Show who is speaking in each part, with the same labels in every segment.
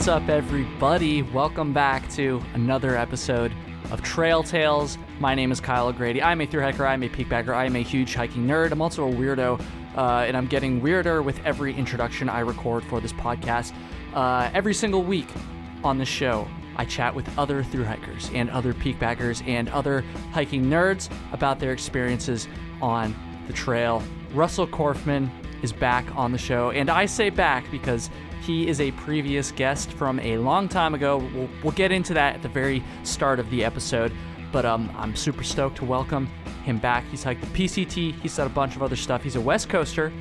Speaker 1: What's up, everybody? Welcome back to another episode of Trail Tales. My name is Kyle O'Grady. I'm a thru hiker, I'm a peak bagger, I'm a huge hiking nerd. I'm also a weirdo, and I'm getting weirder with every introduction I record for this podcast. Every single week on the show, I chat with other thru hikers and other peak baggers and other hiking nerds about their experiences on the trail. Russell Corfman is back on the show, and I say back because he is a previous guest from a long time ago. We'll get into that at the very start of the episode, but I'm super stoked to welcome him back. He's hiked the PCT. He's done a bunch of other stuff. He's a West Coaster,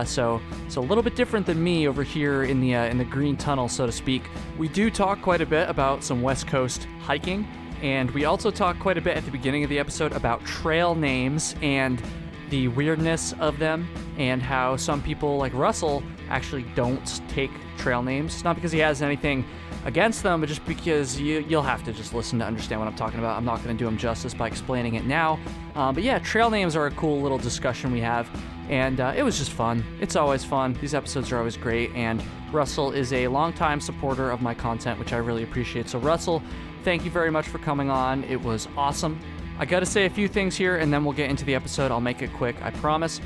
Speaker 1: so a little bit different than me over here in the green tunnel, so to speak. We do talk quite a bit about some West Coast hiking, and we also talk quite a bit at the beginning of the episode about trail names and the weirdness of them, and how some people like Russell actually don't take trail names. Not because he has anything against them, but just because you'll have to just listen to understand what I'm talking about. I'm not going to do him justice by explaining it now. But yeah, trail names are a cool little discussion we have, and it was just fun. It's always fun. These episodes are always great, and Russell is a longtime supporter of my content, which I really appreciate. So Russell, thank you very much for coming on. It was awesome. I gotta say a few things here, and then we'll get into the episode. I'll make it quick, I promise.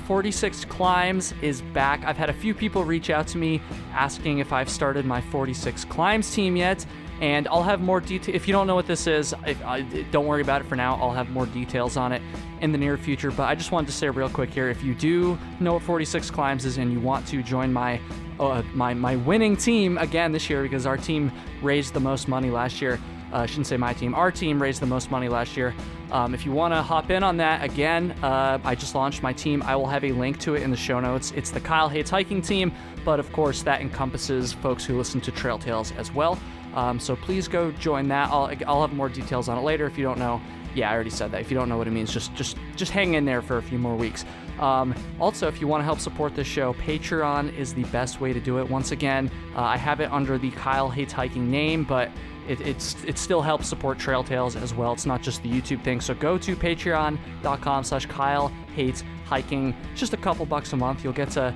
Speaker 1: 46 Climbs is back. I've had a few people reach out to me asking if I've started my 46 Climbs team yet, and I'll have more detail. If you don't know what this is, don't worry about it for now. I'll have more details on it in the near future, but I just wanted to say real quick here, if you do know what 46 Climbs is and you want to join my winning team again this year, because our team raised the most money last year. I shouldn't say my team. Our team raised the most money last year. If you want to hop in on that, again, I just launched my team. I will have a link to it in the show notes. It's the Kyle Hates Hiking team, but of course that encompasses folks who listen to Trail Tales as well. So please go join that. I'll have more details on it later. If you don't know, yeah, I already said that. If you don't know what it means, just hang in there for a few more weeks. Also, if you want to help support this show, Patreon is the best way to do it. Once again, I have it under the Kyle Hates Hiking name, but it still helps support Trail Tales as well. It's not just the YouTube thing. So go to patreon.com/Kyle Hates Hiking. Just a couple bucks a month. You'll get to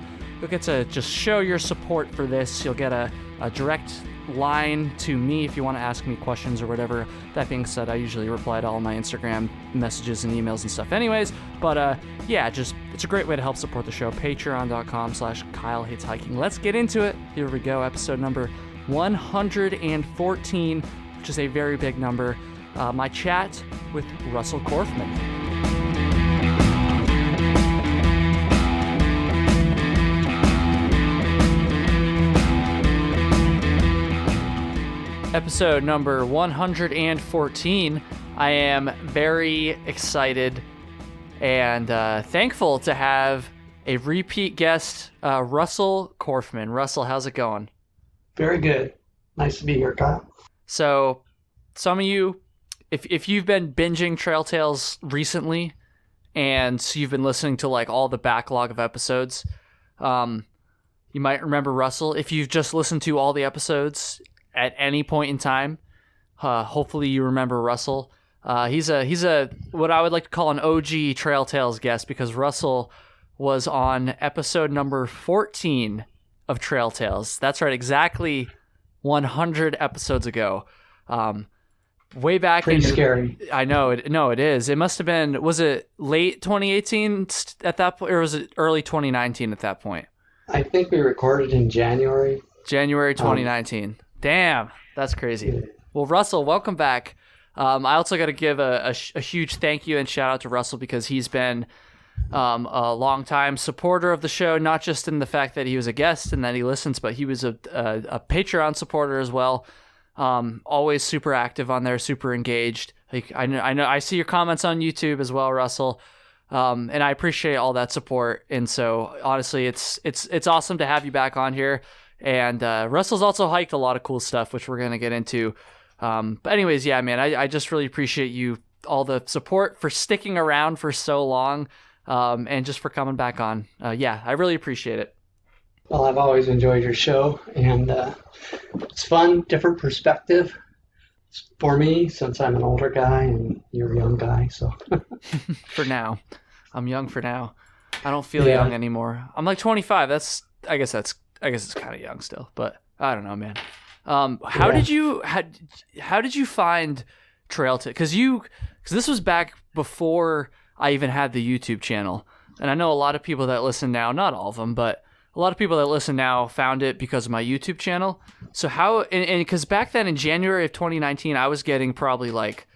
Speaker 1: just show your support for this. You'll get a direct line to me if you want to ask me questions or whatever. That being said, I usually reply to all my Instagram messages and emails and stuff anyways. But yeah, it's a great way to help support the show. Patreon.com/Kyle Hates Hiking. Let's get into it. Here we go. Episode number 114, which is a very big number. My chat with Russell Corfman. Episode number 114. I am very excited and thankful to have a repeat guest, Russell Corfman. Russell, how's it going?
Speaker 2: Very good. Nice to be here, Kyle.
Speaker 1: So, some of you, if you've been binging Trail Tales recently, and so you've been listening to like all the backlog of episodes, you might remember Russell. If you've just listened to all the episodes at any point in time, hopefully you remember Russell. He's a what I would like to call an OG Trail Tales guest, because Russell was on episode number 14 of Trail Tales. That's right, exactly 100 episodes ago. Way back.
Speaker 2: Pretty scary.
Speaker 1: I know. It is. It must have been, was it late 2018 at that point, or was it early 2019 at that point?
Speaker 2: I think we recorded in January.
Speaker 1: January 2019. Damn, that's crazy. Yeah. Well, Russell, welcome back. I also got to give a huge thank you and shout out to Russell, because he's been a longtime supporter of the show, not just in the fact that he was a guest and that he listens, but he was a Patreon supporter as well. Always super active on there, super engaged. Like, I know I see your comments on YouTube as well, Russell, and I appreciate all that support. And so honestly, it's awesome to have you back on here. And Russell's also hiked a lot of cool stuff, which we're gonna get into. But anyways, yeah, man, I just really appreciate you, all the support, for sticking around for so long. And just for coming back on. Yeah, I really appreciate it.
Speaker 2: Well, I've always enjoyed your show, and it's fun, different perspective for me, since I'm an older guy and you're a young guy. So
Speaker 1: for now, I'm young for now. I don't feel young anymore. I'm like 25. I guess it's kind of young still, but I don't know, man. How did you find trail tales? Because this was back before I even had the YouTube channel, and I know a lot of people that listen now, not all of them, but a lot of people that listen now found it because of my YouTube channel. So how, and because back then in January of 2019, I was getting probably like,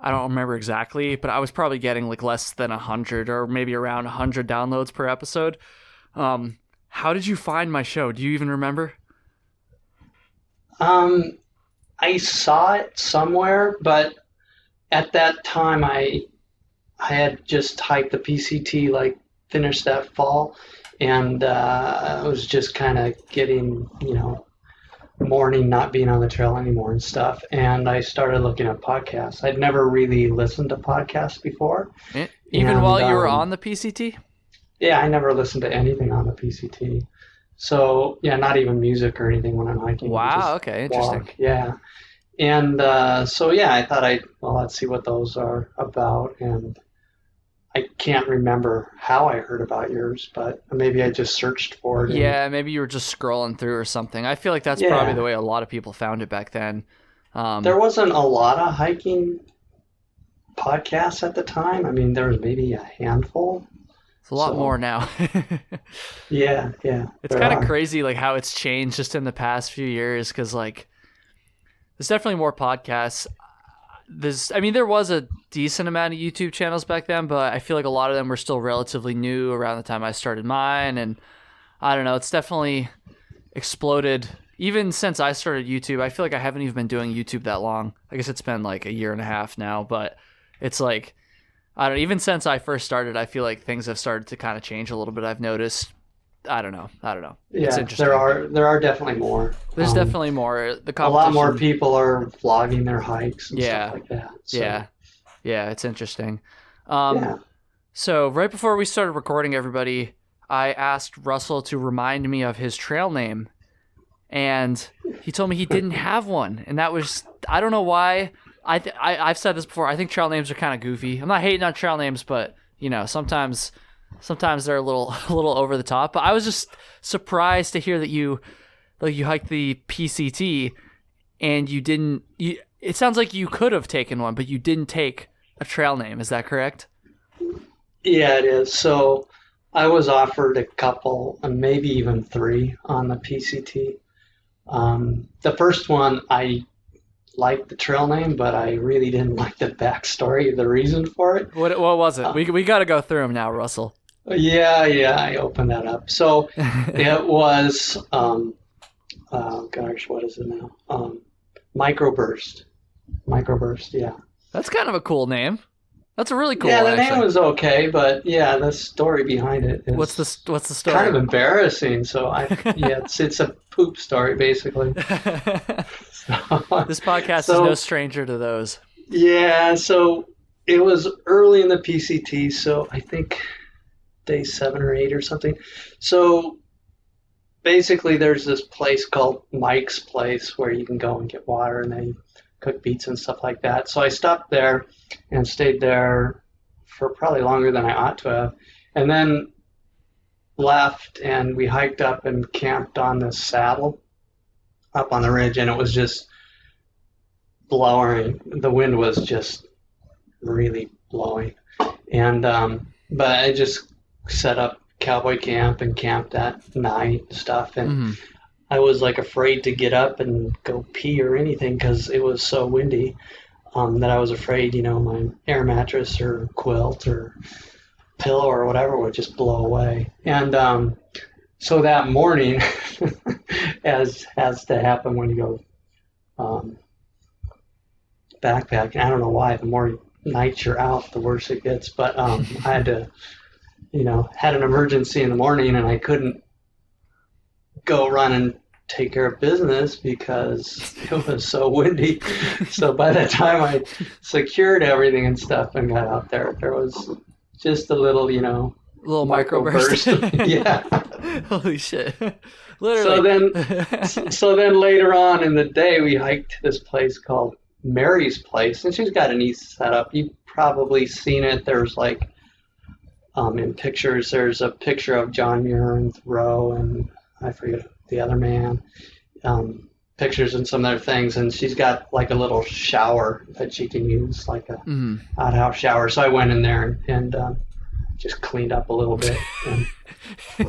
Speaker 1: I don't remember exactly, but I was probably getting like less than 100 or maybe around 100 downloads per episode. How did you find my show? Do you even remember?
Speaker 2: I saw it somewhere, but at that time I had just hiked the PCT, like finished that fall, and I was just kind of getting, mourning not being on the trail anymore and stuff. And I started looking at podcasts. I'd never really listened to podcasts before.
Speaker 1: Even while you were on the PCT?
Speaker 2: Yeah, I never listened to anything on the PCT. So, yeah, not even music or anything when I'm hiking.
Speaker 1: Wow, okay, interesting.
Speaker 2: Walk. Yeah. And I thought let's see what those are about. And I can't remember how I heard about yours, but maybe I just searched for it.
Speaker 1: Yeah, maybe you were just scrolling through or something. I feel like that's probably the way a lot of people found it back then.
Speaker 2: There wasn't a lot of hiking podcasts at the time. I mean, there was maybe a handful.
Speaker 1: It's a lot more now.
Speaker 2: Yeah.
Speaker 1: It's kind of crazy like how it's changed just in the past few years, because like there's definitely more podcasts. There was a decent amount of YouTube channels back then, but I feel like a lot of them were still relatively new around the time I started mine. And I don't know, it's definitely exploded. Even since I started YouTube, I feel like I haven't even been doing YouTube that long. I guess it's been like a year and a half now, but it's like, even since I first started, I feel like things have started to kind of change a little bit. I've noticed. I don't know.
Speaker 2: Yeah,
Speaker 1: it's interesting.
Speaker 2: There are definitely more.
Speaker 1: There's definitely more. The competition.
Speaker 2: A lot more people are vlogging their hikes and stuff like that. So.
Speaker 1: Yeah, it's interesting. So right before we started recording, everybody, I asked Russell to remind me of his trail name, and he told me he didn't have one, and that was, I don't know why. I've said this before. I think trail names are kind of goofy. I'm not hating on trail names, but sometimes they're a little over the top. But I was just surprised to hear that you hiked the PCT and you didn't. It sounds like you could have taken one, but you didn't take a trail name. Is that correct?
Speaker 2: Yeah, it is. So I was offered a couple, and maybe even 3 on the PCT. The first one, I liked the trail name, but I really didn't like the backstory, the reason for it.
Speaker 1: What was it? We got to go through them now, Russell.
Speaker 2: Yeah, I opened that up. So it was, what is it now? Microburst, yeah.
Speaker 1: That's kind of a cool name. That's a really cool
Speaker 2: one. Yeah, the
Speaker 1: actually.
Speaker 2: name was okay, but yeah, the story behind it is
Speaker 1: what's the story?
Speaker 2: Kind of embarrassing. So it's a poop story basically.
Speaker 1: This podcast is no stranger to those.
Speaker 2: Yeah, so it was early in the PCT, so I think day 7 or 8 or something. So basically there's this place called Mike's Place where you can go and get water and they cook beets and stuff like that. So I stopped there and stayed there for probably longer than I ought to have. And then left and we hiked up and camped on this saddle up on the ridge, and it was just blowing. The wind was just really blowing. And but I just set up cowboy camp and camped at night and stuff, and I was like afraid to get up and go pee or anything because it was so windy that I was afraid, my air mattress or quilt or pillow or whatever would just blow away. And so that morning, as has to happen when you go backpacking, I don't know why, the more nights you're out, the worse it gets. But I had to, had an emergency in the morning and I couldn't go run and take care of business because it was so windy. So by the time I secured everything and stuff and got out there, there was just a little,
Speaker 1: little microburst.
Speaker 2: Yeah.
Speaker 1: Holy shit. Literally.
Speaker 2: So then later on in the day, we hiked to this place called Mary's Place, and she's got a neat setup. You've probably seen it. There's like, in pictures, there's a picture of John Muir and Thoreau, and I forget the other man. pictures and some other things, and she's got like a little shower that she can use, like a outhouse shower. So I went in there and just cleaned up a little bit, and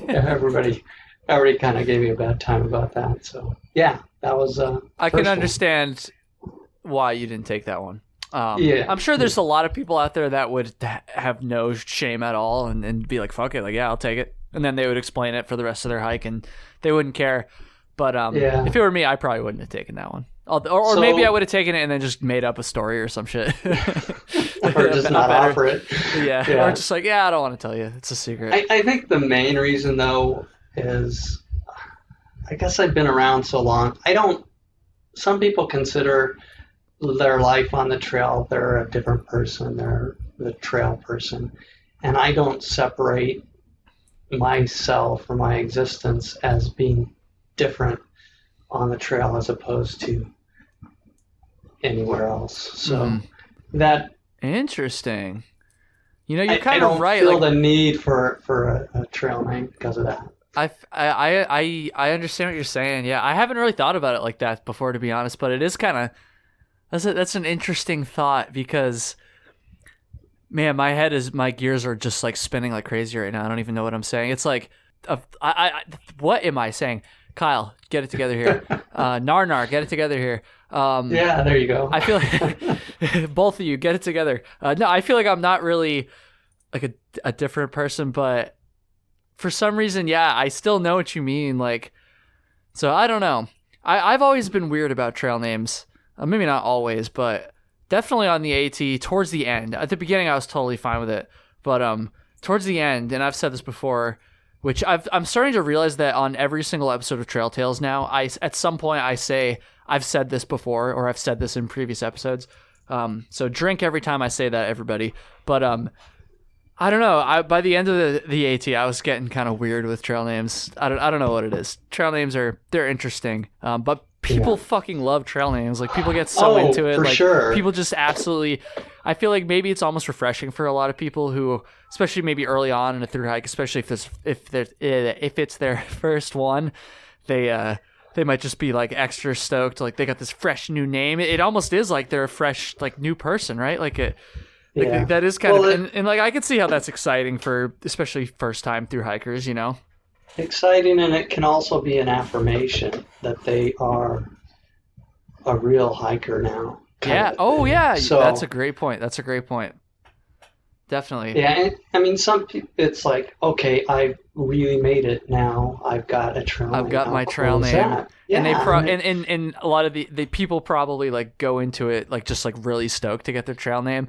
Speaker 2: everybody kind of gave me a bad time about that. So yeah, that was
Speaker 1: I can understand why you didn't take that one.
Speaker 2: Yeah,
Speaker 1: I'm sure there's a lot of people out there that would have no shame at all and be like, fuck it, like, yeah, I'll take it. And then they would explain it for the rest of their hike and they wouldn't care. But if it were me, I probably wouldn't have taken that one. Or maybe I would have taken it and then just made up a story or some shit.
Speaker 2: Or just not offer it.
Speaker 1: Yeah. Or just like, yeah, I don't want to tell you. It's a secret.
Speaker 2: I think the main reason, though, is I guess I've been around so long. Some people consider their life on the trail, they're a different person. They're the trail person. And I don't separate myself or my existence as being different on the trail as opposed to anywhere else. So that
Speaker 1: interesting. You know, you're kind of right.
Speaker 2: I don't feel the need for a trail name because of that.
Speaker 1: I understand what you're saying. Yeah, I haven't really thought about it like that before, to be honest. But it is kind of that's an interesting thought because, man, my gears are just like spinning like crazy right now. I don't even know what I'm saying. It's like, what am I saying? Kyle, get it together here. Nar, get it together here.
Speaker 2: Yeah, there you go.
Speaker 1: I feel like both of you get it together. No, I feel like I'm not really like a different person, but for some reason, yeah, I still know what you mean. Like, so I don't know. I've always been weird about trail names. Maybe not always, but definitely on the AT towards the end. At the beginning, I was totally fine with it, but towards the end, and I've said this before, which I'm starting to realize that on every single episode of Trail Tales now, at some point I say I've said this before or I've said this in previous episodes. So drink every time I say that, everybody. But I don't know. By the end of the AT, I was getting kind of weird with trail names. I don't know what it is. Trail names they're interesting, but people fucking love trail names. Like people get so into it.
Speaker 2: For
Speaker 1: like
Speaker 2: sure.
Speaker 1: People just absolutely. I feel like maybe it's almost refreshing for a lot of people who, especially maybe early on in a thru hike, especially if it's their first one, they might just be like extra stoked. Like they got this fresh new name. It almost is like they're a fresh like new person, right? Like it. Like that is kind of, and like I could see how that's exciting for especially first time thru hikers, you know.
Speaker 2: Exciting, and it can also be an affirmation that they are a real hiker now.
Speaker 1: Yeah. Oh, yeah. So, that's a great point. Definitely.
Speaker 2: Yeah. I mean, some people, it's like, okay, I really made it now. I've got a trail name.
Speaker 1: I've got my trail name. Yeah, and they and a lot of the people probably like go into it like just like really stoked to get their trail name.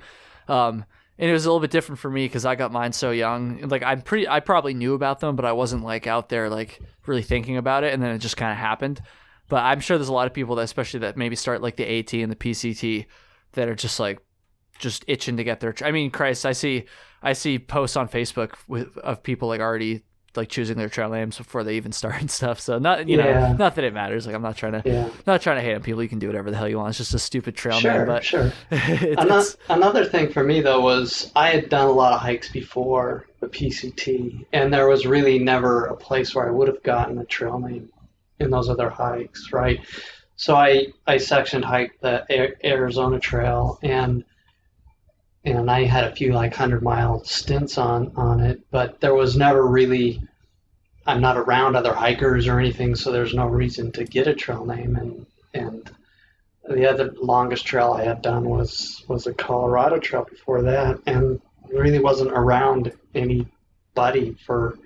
Speaker 1: And it was a little bit different for me because I got mine so young. Like I probably knew about them, but I wasn't like out there like really thinking about it. And then it just kind of happened. But I'm sure there's a lot of people that, especially that maybe start like the AT and the PCT, that are just like itching to get their. I mean, Christ, I see posts on Facebook of people like already like choosing their trail names before they even start and stuff. So not not that it matters. Like I'm not trying to hate on people. You can do whatever the hell you want. It's just a stupid trail name. But
Speaker 2: sure. Another thing for me though was I had done a lot of hikes before the PCT, and there was really never a place where I would have gotten a trail name in those other hikes, right? So I section hiked the Arizona Trail, and I had a few like 100-mile stints on it, but there was never really, I'm not around other hikers or anything, so there's no reason to get a trail name. And the other longest trail I had done was a Colorado Trail before that, and really wasn't around anybody for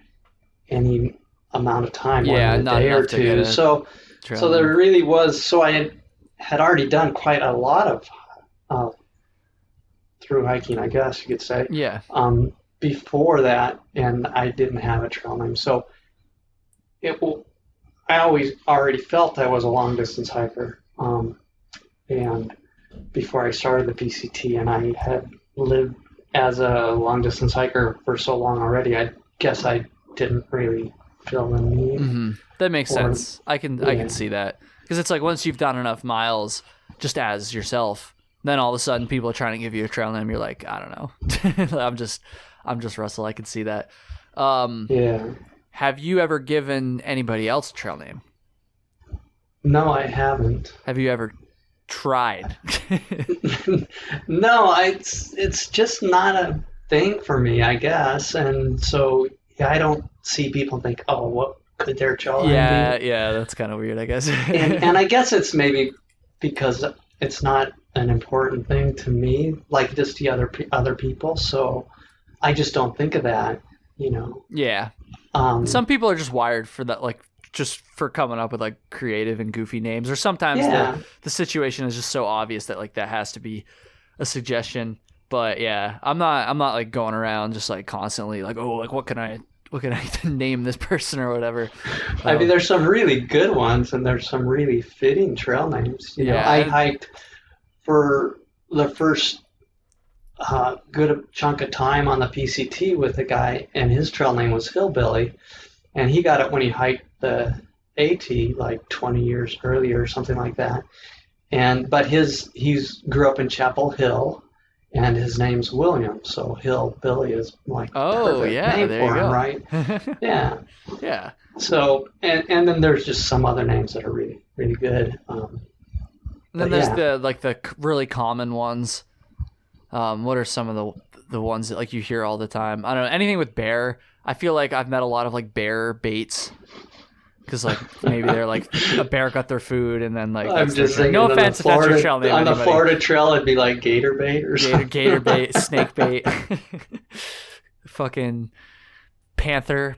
Speaker 2: any amount of time, more than a day or two. So there really was. So I had already done quite a lot of through hiking, I guess you could say.
Speaker 1: Yeah.
Speaker 2: Before that, and I didn't have a trail name, so I always already felt I was a long distance hiker. And before I started the PCT, and I had lived as a long distance hiker for so long already, I guess I didn't really feel the need.
Speaker 1: Mm-hmm. That makes sense. I can see that, because it's like once you've done enough miles just as yourself, then all of a sudden people are trying to give you a trail name. You're like, I don't know. I'm just Russell. I can see that.
Speaker 2: Yeah.
Speaker 1: Have you ever given anybody else a trail name?
Speaker 2: No, I haven't.
Speaker 1: Have you ever tried?
Speaker 2: No, it's just not a thing for me, I guess. And so yeah, I don't see people think, oh, what could their trail name be?
Speaker 1: Yeah, that's kind of weird, I guess.
Speaker 2: And I guess it's maybe because it's not an important thing to me, like just the other people. So I just don't think of that, you know.
Speaker 1: Yeah. Some people are just wired for that, like just for coming up with like creative and goofy names, or sometimes the situation is just so obvious that like that has to be a suggestion. But yeah, I'm not like going around just like constantly like, oh, like what can I name this person or whatever.
Speaker 2: I mean, there's some really good ones, and there's some really fitting trail names. You know, I hiked for the first good chunk of time on the PCT with a guy, and his trail name was Hillbilly, and he got it when he hiked the AT like 20 years earlier or something like that. But he's grew up in Chapel Hill, and his name's William, so Hillbilly is like perfect name for him, right? Yeah.
Speaker 1: Yeah.
Speaker 2: So and then there's just some other names that are really really good.
Speaker 1: And then there's the really common ones. What are some of the ones that like you hear all the time? I don't know, anything with bear. I feel like I've met a lot of like bear baits. Because like maybe they're like a bear got their food and then like
Speaker 2: I'm just thinking
Speaker 1: no offense if that's your trail name.
Speaker 2: On the Florida Trail, it'd be like gator bait or something.
Speaker 1: Gator bait, snake bait, fucking panther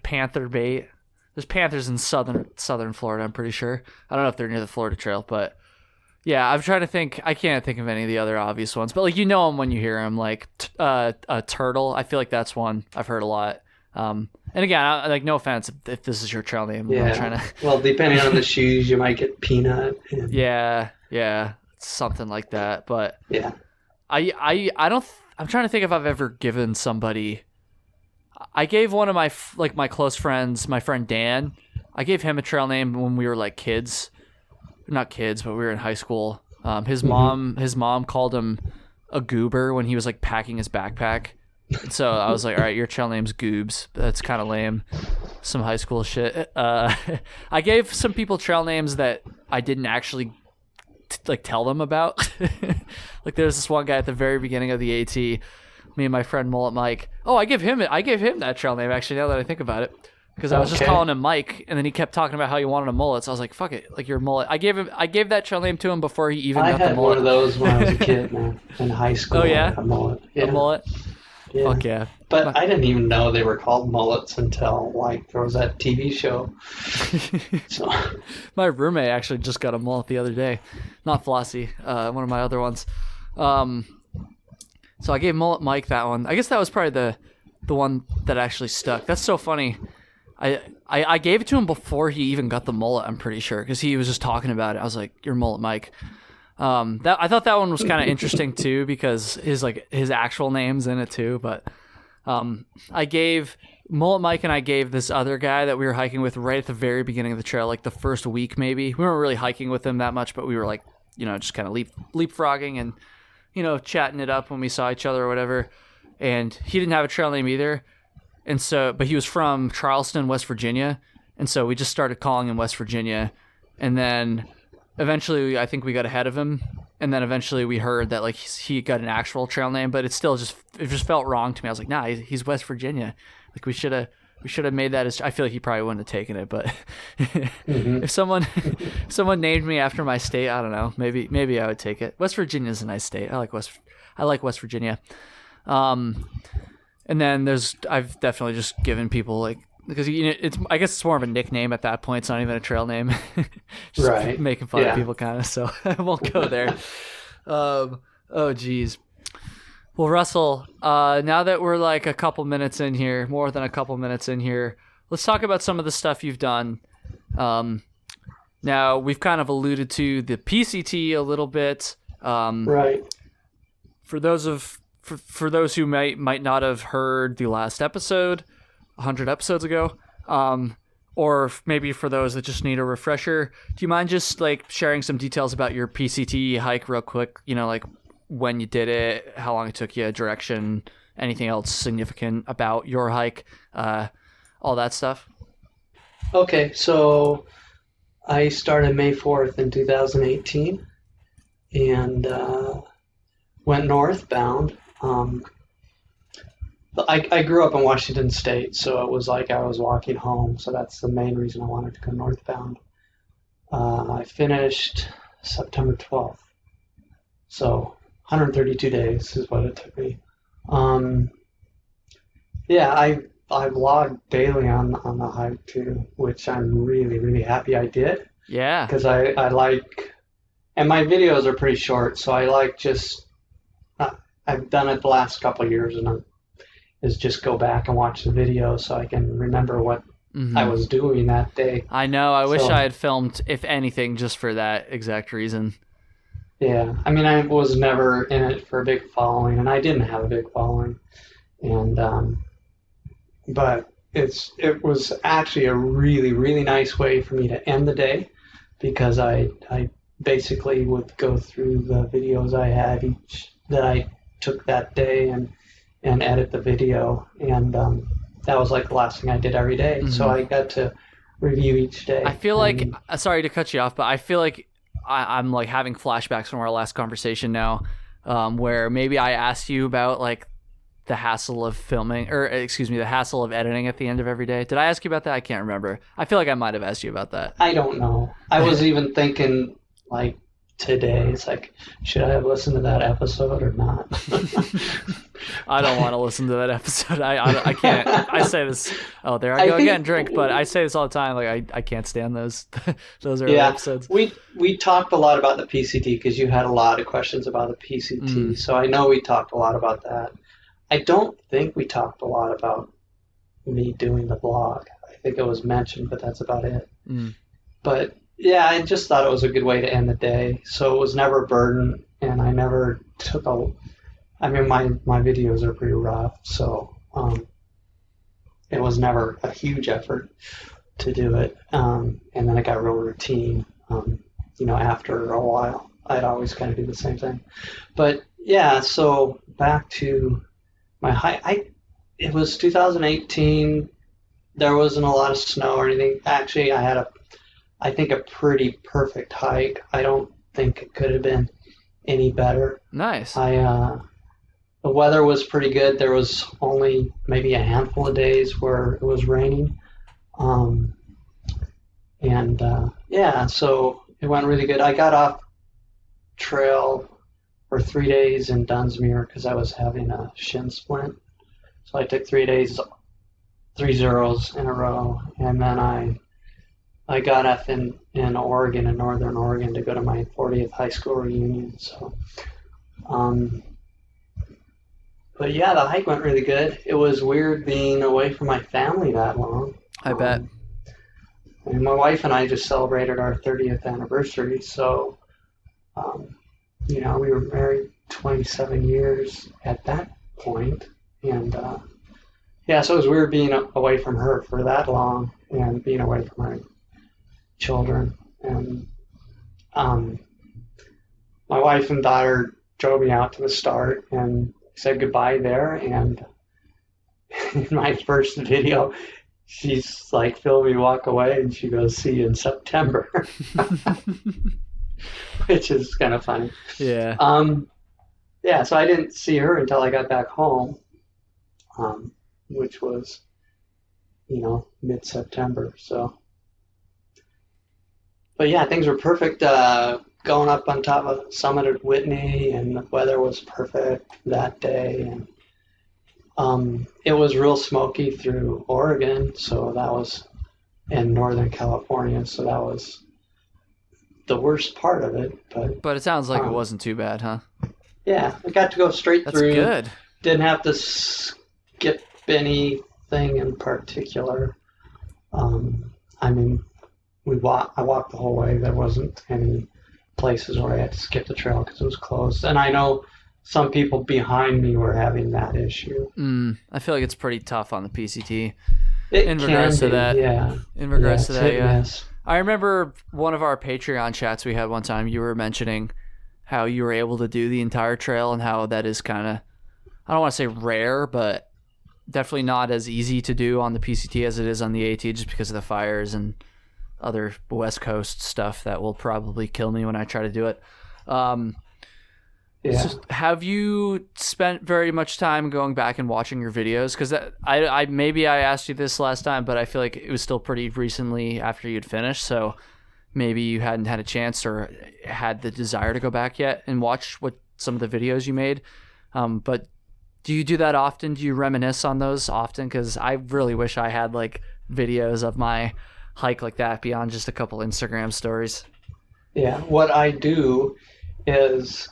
Speaker 1: bait. There's panthers in southern Florida. I'm pretty sure. I don't know if they're near the Florida Trail, but yeah, I'm trying to think. I can't think of any of the other obvious ones, but like you know them when you hear them. Like a turtle. I feel like that's one I've heard a lot. And again, like no offense if this is your trail name. I'm not trying to...
Speaker 2: Well, depending on the shoes, you might get peanut. And...
Speaker 1: Yeah, something like that. But
Speaker 2: yeah,
Speaker 1: I don't. I'm trying to think if I've ever given somebody. I gave one of my close friends, my friend Dan. I gave him a trail name when we were like kids, not kids, but we were in high school. His mom called him a goober when he was like packing his backpack. So I was like, all right, your trail name's Goobs. That's kind of lame. Some high school shit. I gave some people trail names that I didn't actually like tell them about. Like there's this one guy at the very beginning of the AT, me and my friend Mullet Mike. Oh, I gave him that trail name actually, now that I think about it. Because I was just calling him Mike, and then he kept talking about how he wanted a mullet. So I was like, "Fuck it, like your mullet." I gave that trail name to him before he even got the mullet.
Speaker 2: I had one of those when I was a kid, man, in high school.
Speaker 1: Oh yeah,
Speaker 2: a mullet. Yeah.
Speaker 1: A mullet.
Speaker 2: Yeah.
Speaker 1: Fuck yeah.
Speaker 2: But I didn't even know they were called mullets until like there was that TV show. So
Speaker 1: my roommate actually just got a mullet the other day, not Flossie, one of my other ones. So I gave Mullet Mike that one. I guess that was probably the one that actually stuck. That's so funny. I gave it to him before he even got the mullet, I'm pretty sure, because he was just talking about it. I was like, "You're Mullet Mike." I thought that one was kind of interesting too, because his actual name's in it too. But I gave Mullet Mike, and I gave this other guy that we were hiking with right at the very beginning of the trail, like the first week maybe. We weren't really hiking with him that much, but we were like, just kind of leapfrogging and chatting it up when we saw each other or whatever. And he didn't have a trail name either. And so, but he was from Charleston, West Virginia. And so we just started calling him West Virginia. And then eventually I think we got ahead of him. And then eventually we heard that like he got an actual trail name, but it just felt wrong to me. I was like, nah, he's West Virginia. Like we should have made that as, I feel like he probably wouldn't have taken it, but if someone named me after my state, I don't know, maybe I would take it. West Virginia is a nice state. I like West Virginia. And then I've definitely just given people like, because I guess it's more of a nickname at that point. It's not even a trail name. Just
Speaker 2: right.
Speaker 1: Making fun of people kind of, so I won't go there. Oh geez. Well, Russell, now that we're like a couple minutes in here, more than a couple minutes in here, let's talk about some of the stuff you've done. Now we've kind of alluded to the PCT a little bit.
Speaker 2: Right.
Speaker 1: For those who might not have heard the last episode, 100 episodes ago, or maybe for those that just need a refresher, do you mind just like sharing some details about your PCT hike real quick? Like when you did it, how long it took you, direction, anything else significant about your hike, all that stuff?
Speaker 2: Okay, so I started May 4th in 2018 and went northbound. I grew up in Washington State, so it was like I was walking home. So that's the main reason I wanted to go northbound. I finished September 12th. So 132 days is what it took me. Yeah, I vlog daily on the hike too, which I'm really, really happy I did.
Speaker 1: Yeah.
Speaker 2: Because I like, and my videos are pretty short, so I like just, I've done it the last couple of years, and is just go back and watch the video so I can remember what I was doing that day.
Speaker 1: I know. I wish I had filmed, if anything, just for that exact reason.
Speaker 2: Yeah. I mean, I was never in it for a big following, and I didn't have a big following. And, but it was actually a really, really nice way for me to end the day, because I basically would go through the videos I had that I took that day and edit the video, and that was like the last thing I did every day. So I got to review each day.
Speaker 1: I feel like, sorry to cut you off, but I feel like I'm like having flashbacks from our last conversation now, where maybe I asked you about like the hassle of filming, or excuse me, the hassle of editing at the end of every day. Did I ask you about that? I can't remember. I feel like I might have asked you about that.
Speaker 2: I don't know. I was even thinking like today, it's like, should I have listened to that episode or not?
Speaker 1: I don't want to listen to that episode. I can't. I say this. Oh, there I go again. Drink. But I say this all the time. Like I can't stand those early episodes.
Speaker 2: We talked a lot about the PCT because you had a lot of questions about the PCT. So I know we talked a lot about that. I don't think we talked a lot about me doing the vlog. I think it was mentioned, but that's about it. But yeah, I just thought it was a good way to end the day. So it was never a burden, and I never took I mean, my videos are pretty rough, so it was never a huge effort to do it. And then it got real routine, after a while. I'd always kind of do the same thing. But yeah, so back to my hike. It was 2018. There wasn't a lot of snow or anything. Actually, I had I think a pretty perfect hike. I don't think it could have been any better.
Speaker 1: Nice.
Speaker 2: The weather was pretty good. There was only maybe a handful of days where it was raining. Yeah, so it went really good. I got off trail for 3 days in Dunsmuir because I was having a shin splint. So I took 3 days, 3 zeros in a row, and then I got up in Oregon, in Northern Oregon, to go to my 40th high school reunion. So, but yeah, the hike went really good. It was weird being away from my family that long.
Speaker 1: I bet.
Speaker 2: And my wife and I just celebrated our 30th anniversary. So, we were married 27 years at that point. And, so it was weird being away from her for that long and being away from my children. And my wife and daughter drove me out to the start and said goodbye there. And in my first video, she's like, "Phil, we walk away," and she goes, "See you in September," which is kind of funny.
Speaker 1: Yeah.
Speaker 2: So I didn't see her until I got back home, which was, mid-September. So, but yeah, things were perfect. Going up on top of summit at Whitney, and the weather was perfect that day, and it was real smoky through Oregon, so that was in Northern California, so that was the worst part of it. But
Speaker 1: it sounds like it wasn't too bad, huh?
Speaker 2: Yeah, I got to go straight through.
Speaker 1: That's good.
Speaker 2: Didn't have to skip anything in particular. I walked the whole way. There wasn't any places where I had to skip the trail because it was closed. And I know some people behind me were having that issue.
Speaker 1: I feel like it's pretty tough on the PCT
Speaker 2: in regards to that. Yeah.
Speaker 1: In regards to that, yeah.
Speaker 2: Yes.
Speaker 1: I remember one of our Patreon chats we had one time, you were mentioning how you were able to do the entire trail and how that is kind of, I don't want to say rare, but definitely not as easy to do on the PCT as it is on the AT just because of the fires and other West Coast stuff that will probably kill me when I try to do it. So have you spent very much time going back and watching your videos? Because I maybe I asked you this last time, but I feel like it was still pretty recently after you'd finished, so maybe you hadn't had a chance or had the desire to go back yet and watch what some of the videos you made. But do you do that often? Do you reminisce on those often? Because I really wish I had like videos of my hike like that beyond just a couple Instagram stories.
Speaker 2: Yeah, what I do is,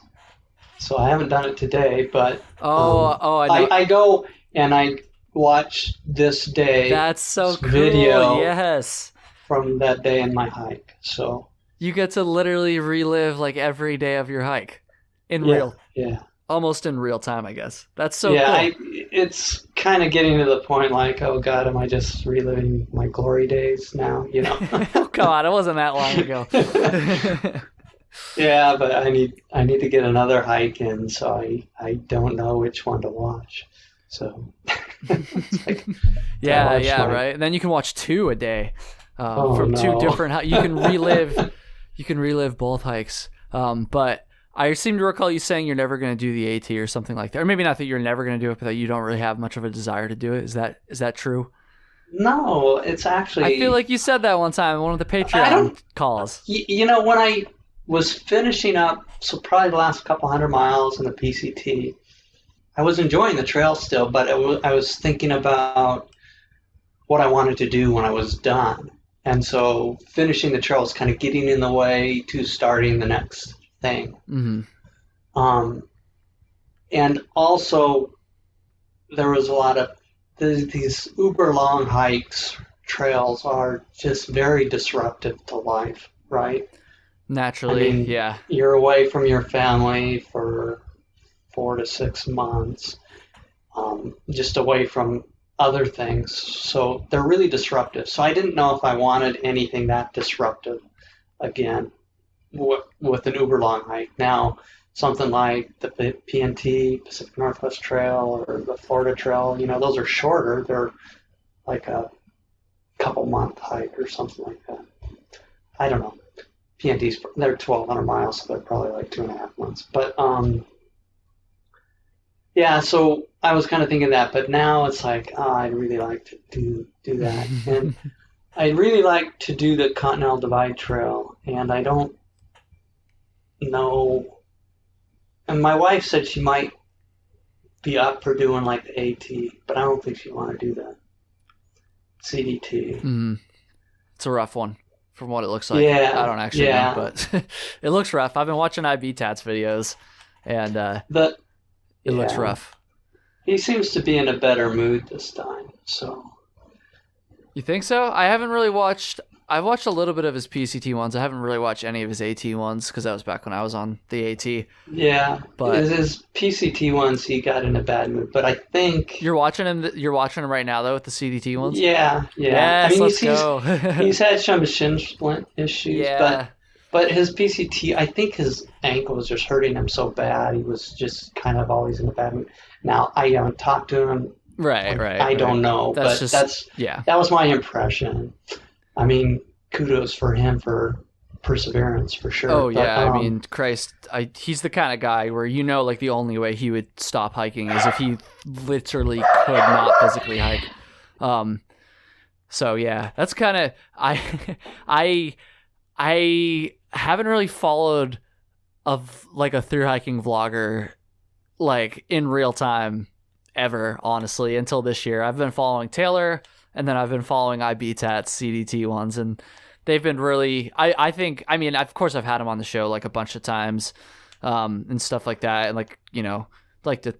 Speaker 2: so I haven't done it today, but I go and I watch this day.
Speaker 1: That's so cool.
Speaker 2: Video.
Speaker 1: Yes.
Speaker 2: From that day in my hike. So
Speaker 1: you get to literally relive like every day of your hike almost in real time, I guess. That's so cool.
Speaker 2: It's kind of getting to the point like, oh God, am I just reliving my glory days now? You know?
Speaker 1: Oh God, it wasn't that long ago.
Speaker 2: Yeah, but I need to get another hike in, so I don't know which one to watch. So it's like,
Speaker 1: right. And then you can watch 2 a day from 2 different. You can relive both hikes. But I seem to recall you saying you're never going to do the AT or something like that, or maybe not that you're never going to do it, but that you don't really have much of a desire to do it. Is that true?
Speaker 2: No, it's actually.
Speaker 1: I feel like you said that one time in one of the Patreon calls.
Speaker 2: You know, when I was finishing up, so probably the last couple 100 miles in the PCT, I was enjoying the trail still, but I was thinking about what I wanted to do when I was done. And so finishing the trail was kind of getting in the way to starting the next thing. Mm-hmm. And also there was a lot of these uber long hikes. Trails are just very disruptive to life, right?
Speaker 1: Naturally, yeah.
Speaker 2: You're away from your family for 4 to 6 months, just away from other things. So they're really disruptive. So I didn't know if I wanted anything that disruptive again with an uber long hike. Now, something like the PNT, Pacific Northwest Trail, or the Florida Trail, those are shorter. They're like a couple month hike or something like that. I don't know. PNT's, they're 1,200 miles, so they're probably like 2.5 months. But so I was kind of thinking that, but now it's like, I'd really like to do that. And I'd really like to do the Continental Divide Trail, and I don't know. And my wife said she might be up for doing like the AT, but I don't think she'd want to do the CDT.
Speaker 1: Mm-hmm. It's a rough one. From what it looks like.
Speaker 2: Yeah,
Speaker 1: I don't actually know, but it looks rough. I've been watching IBTAT's videos, and it looks rough.
Speaker 2: He seems to be in a better mood this time, so.
Speaker 1: You think so? I haven't really watched. I've watched a little bit of his PCT ones. I haven't really watched any of his AT ones because that was back when I was on the AT.
Speaker 2: Yeah,
Speaker 1: but
Speaker 2: his PCT ones, he got in a bad mood. But I think
Speaker 1: you're watching him. You're watching him right now though with the CDT ones.
Speaker 2: Yeah.
Speaker 1: Yes, let's go.
Speaker 2: He's had some shin splint issues.
Speaker 1: Yeah.
Speaker 2: But his PCT, I think his ankle was just hurting him so bad. He was just kind of always in a bad mood. Now I haven't talked to him.
Speaker 1: Right.
Speaker 2: I don't know, that was my impression. I mean, kudos for him for perseverance, for sure.
Speaker 1: Oh, yeah. I mean, Christ, he's the kind of guy where like the only way he would stop hiking is if he literally could not physically hike. So, yeah, that's kind of... I haven't really followed a thru hiking vlogger like in real time ever, honestly, until this year. I've been following Taylor... And then I've been following IBTAT's CDT ones, and they've been really, I think, of course I've had them on the show like a bunch of times, and stuff like that. And like to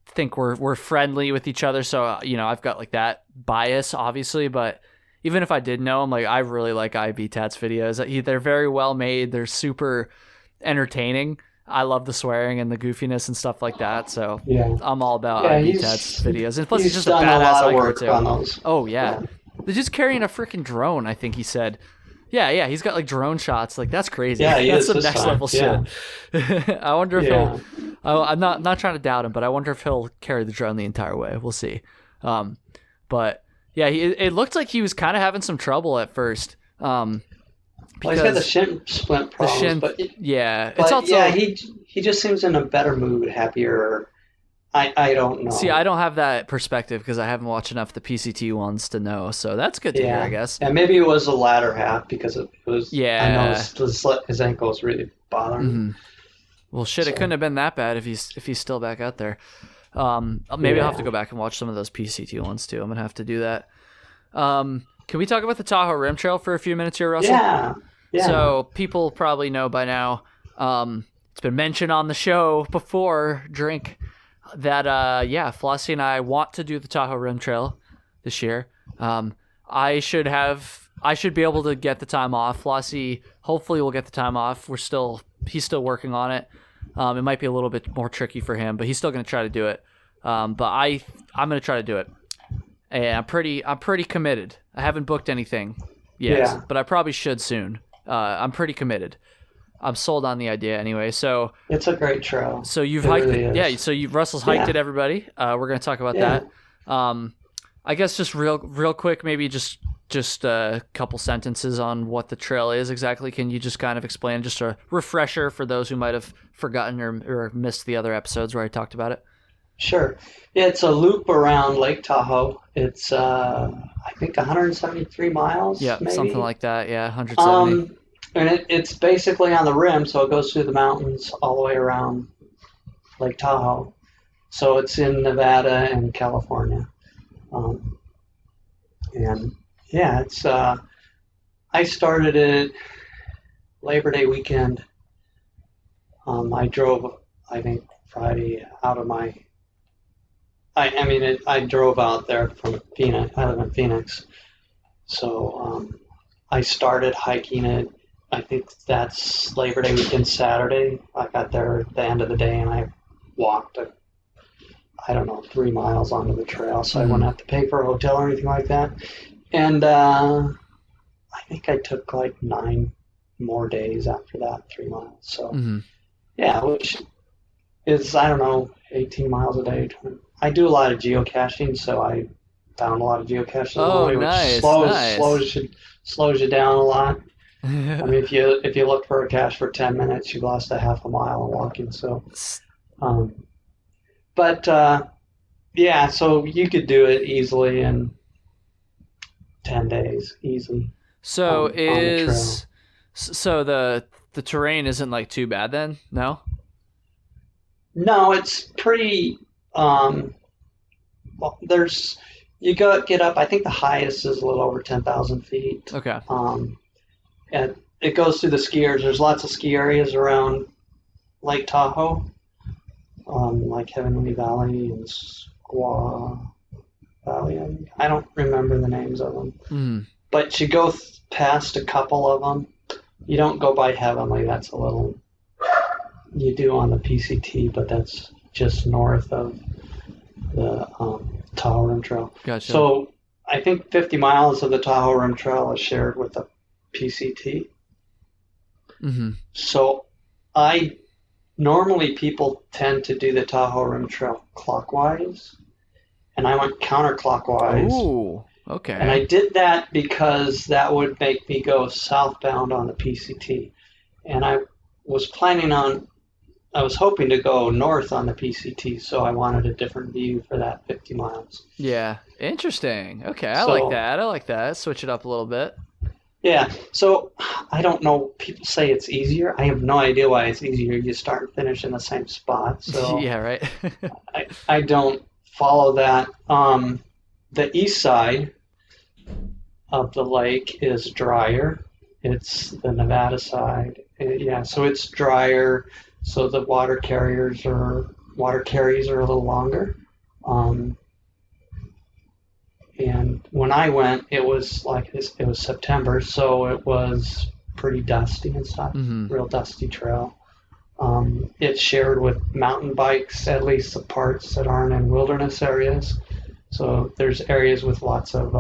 Speaker 1: think we're friendly with each other. So, I've got like that bias, obviously, but even if I did know him, like I really like IBTAT's videos. They're very well made. They're super entertaining. I love the swearing and the goofiness and stuff like that. So I'm all about IBTAT's videos. And plus, he's just a badass hiker too.
Speaker 2: On those.
Speaker 1: Oh yeah. They're just carrying a freaking drone. I think he said. Yeah. He's got like drone shots. Like that's crazy.
Speaker 2: Yeah,
Speaker 1: that's some next level shit. I wonder if he'll. I'm not trying to doubt him, but I wonder if he'll carry the drone the entire way. We'll see. But yeah, it looked like he was kind of having some trouble at first.
Speaker 2: Well, he's got the
Speaker 1: because
Speaker 2: shin splint
Speaker 1: the
Speaker 2: problems,
Speaker 1: shin.
Speaker 2: but
Speaker 1: It's also.
Speaker 2: yeah, he just seems in a better mood, happier. I don't know.
Speaker 1: See, I don't have that perspective because I haven't watched enough of the PCT ones to know. So that's good to hear, I guess.
Speaker 2: And maybe it was the latter half because it was.
Speaker 1: Yeah.
Speaker 2: I know his ankle was really bothering him.
Speaker 1: Well, shit, it couldn't have been that bad if he's still back out there. Maybe I'll have to go back and watch some of those PCT ones too. I'm gonna have to do that. Can we talk about the Tahoe Rim Trail for a few minutes here, Russell?
Speaker 2: Yeah.
Speaker 1: So people probably know by now. It's been mentioned on the show before. Drink. That Flossie and I want to do the Tahoe Rim Trail this year. I should be able to get the time off. Flossie hopefully will get the time off. He's still working on it. It might be a little bit more tricky for him, but he's still going to try to do it. But I'm going to try to do it. And I'm pretty committed. I haven't booked anything yet, but I probably should soon. I'm pretty committed. I'm sold on the idea anyway. So
Speaker 2: it's a great trail.
Speaker 1: So you've hiked it, yeah. So Russell's hiked it, everybody. We're gonna talk about that. I guess just real quick, maybe just a couple sentences on what the trail is exactly. Can you just kind of explain, just a refresher for those who might have forgotten or missed the other episodes where I talked about it?
Speaker 2: Sure. Yeah, it's a loop around Lake Tahoe. It's I think 173 miles.
Speaker 1: Yeah,
Speaker 2: maybe?
Speaker 1: Something like that. Yeah, 170.
Speaker 2: And it's basically on the rim, so it goes through the mountains all the way around Lake Tahoe. So it's in Nevada and California. It's I started it Labor Day weekend. I drove, I think, Friday out of my. I drove out there from Phoenix. I live in Phoenix, so I started hiking it. I think that's Labor Day weekend Saturday. I got there at the end of the day and I walked, 3 miles onto the trail. So I wouldn't have to pay for a hotel or anything like that. And I think I took like 9 more days after that, 3 miles. So which is, 18 miles a day. I do a lot of geocaching, so I found a lot of geocaches along the way, which slows you down a lot. If you look for a cache for 10 minutes, you've lost a half a mile of walking. So, so you could do it easily in 10 days, easy.
Speaker 1: So the terrain isn't like too bad then? No.
Speaker 2: No, it's pretty. Get up. I think the highest is a little over 10,000 feet.
Speaker 1: Okay.
Speaker 2: And it goes through the skiers. There's lots of ski areas around Lake Tahoe, like Heavenly Valley and Squaw Valley. I don't remember the names of them. But you go past a couple of them. You don't go by Heavenly. That's a little... You do on the PCT, but that's just north of the Tahoe Rim Trail.
Speaker 3: Gotcha.
Speaker 2: So I think 50 miles of the Tahoe Rim Trail is shared with the PCT.
Speaker 3: Mm-hmm.
Speaker 2: So normally people tend to do the Tahoe Rim Trail clockwise, and I went counterclockwise.
Speaker 3: Ooh, okay.
Speaker 2: And I did that because that would make me go southbound on the PCT. And I was hoping to go north on the PCT, so I wanted a different view for that 50 miles.
Speaker 3: Yeah, interesting. Okay, I like that. Switch it up a little bit.
Speaker 2: Yeah, so I don't know. People say it's easier. I have no idea why it's easier. You start and finish in the same spot. So
Speaker 3: yeah, right.
Speaker 2: I don't follow that. The east side of the lake is drier. It's the Nevada side. So it's drier. So the water carries are a little longer. And when I went, it was September, so it was pretty dusty and stuff.
Speaker 3: Mm-hmm.
Speaker 2: Real dusty trail. It's shared with mountain bikes, at least the parts that aren't in wilderness areas. So there's areas with lots of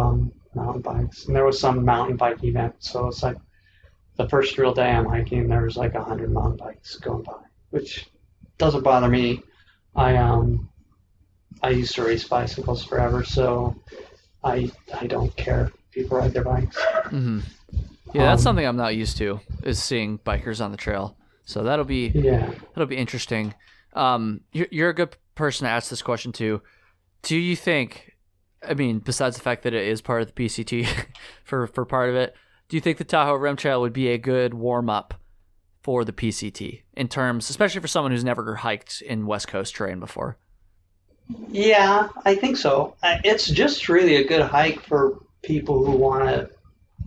Speaker 2: mountain bikes, and there was some mountain bike event. So it's like the first real day I'm hiking, there was like 100 mountain bikes going by, which doesn't bother me. I used to race bicycles forever, so I don't care if people ride their bikes.
Speaker 3: Mm-hmm.
Speaker 1: Yeah, that's something I'm not used to, is seeing bikers on the trail. So that'll be interesting. You're a good person to ask this question to. Do you think, I mean, besides the fact that it is part of the PCT for part of it, do you think the Tahoe Rim Trail would be a good warm-up for the PCT in terms, especially for someone who's never hiked in West Coast terrain before?
Speaker 2: Yeah, I think so. It's just really a good hike for people who want to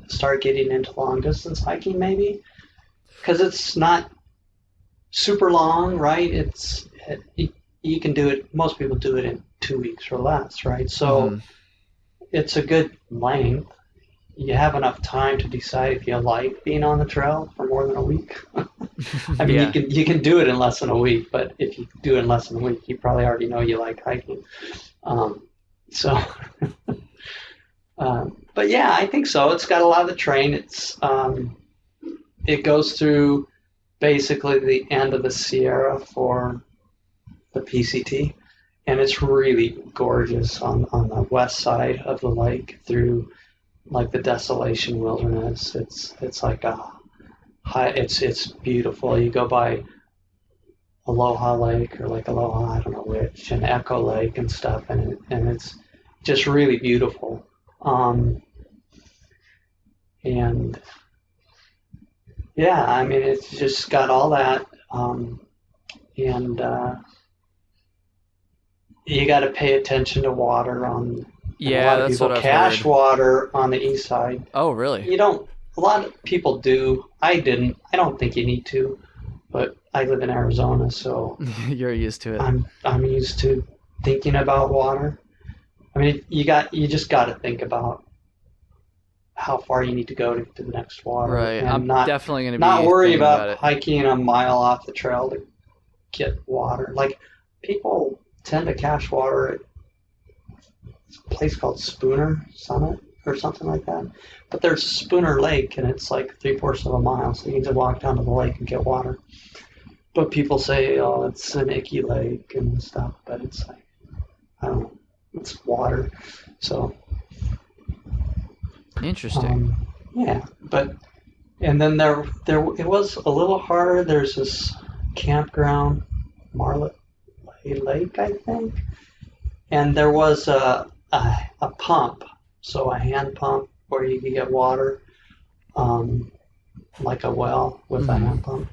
Speaker 2: start getting into long distance hiking, maybe, because it's not super long, right? You can do it. Most people do it in 2 weeks or less, right? So it's a good length. You have enough time to decide if you like being on the trail for more than a week. I mean, you can do it in less than a week, but if you do it in less than a week, you probably already know you like hiking. But yeah, I think so. It's got a lot of the terrain. It goes through basically the end of the Sierra for the PCT, and it's really gorgeous on the west side of the lake through like the Desolation Wilderness. It's like it's beautiful. You go by Aloha Lake or like Aloha, I don't know which, and Echo Lake and stuff, and it's just really beautiful. And yeah, I mean, it's just got all that, and you got to pay attention to water on.
Speaker 1: Yeah,
Speaker 2: a lot of
Speaker 1: that's
Speaker 2: people
Speaker 1: what I've
Speaker 2: cache
Speaker 1: heard.
Speaker 2: water on the east side.
Speaker 1: Oh, really?
Speaker 2: You don't. A lot of people do. I didn't. I don't think you need to, but I live in Arizona, so
Speaker 1: You're used to it.
Speaker 2: I'm used to thinking about water. I mean, you just got to think about how far you need to go to get to the next water.
Speaker 1: Right.
Speaker 2: And
Speaker 1: I'm definitely going to be
Speaker 2: not worry
Speaker 1: thinking
Speaker 2: about
Speaker 1: it.
Speaker 2: hiking a mile off the trail to get water. Like, people tend to cache water at a place called Spooner Summit or something like that. But there's Spooner Lake, and it's like 3/4 of a mile, so you can just walk down to the lake and get water. But people say, oh, it's an icky lake and stuff, but it's like, I don't know, it's water. So
Speaker 1: Interesting.
Speaker 2: yeah, and then there it was a little harder. There's this campground, Marlet Lake, I think, and there was a pump, so a hand pump where you could get water, like a well with a hand pump.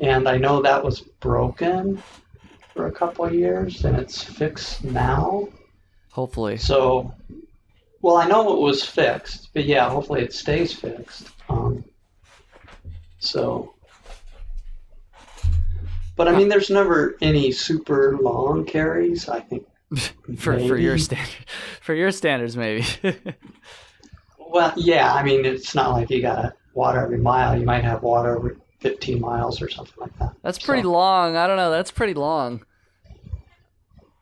Speaker 2: And I know that was broken for a couple of years, and it's fixed now.
Speaker 1: Hopefully.
Speaker 2: So, well, I know it was fixed, but yeah, hopefully it stays fixed. But I mean, there's never any super long carries. I think
Speaker 1: for your standards, maybe.
Speaker 2: Well, yeah, I mean, it's not like you got water every mile. You might have water every 15 miles or something like that.
Speaker 1: That's pretty long. I don't know. That's pretty long.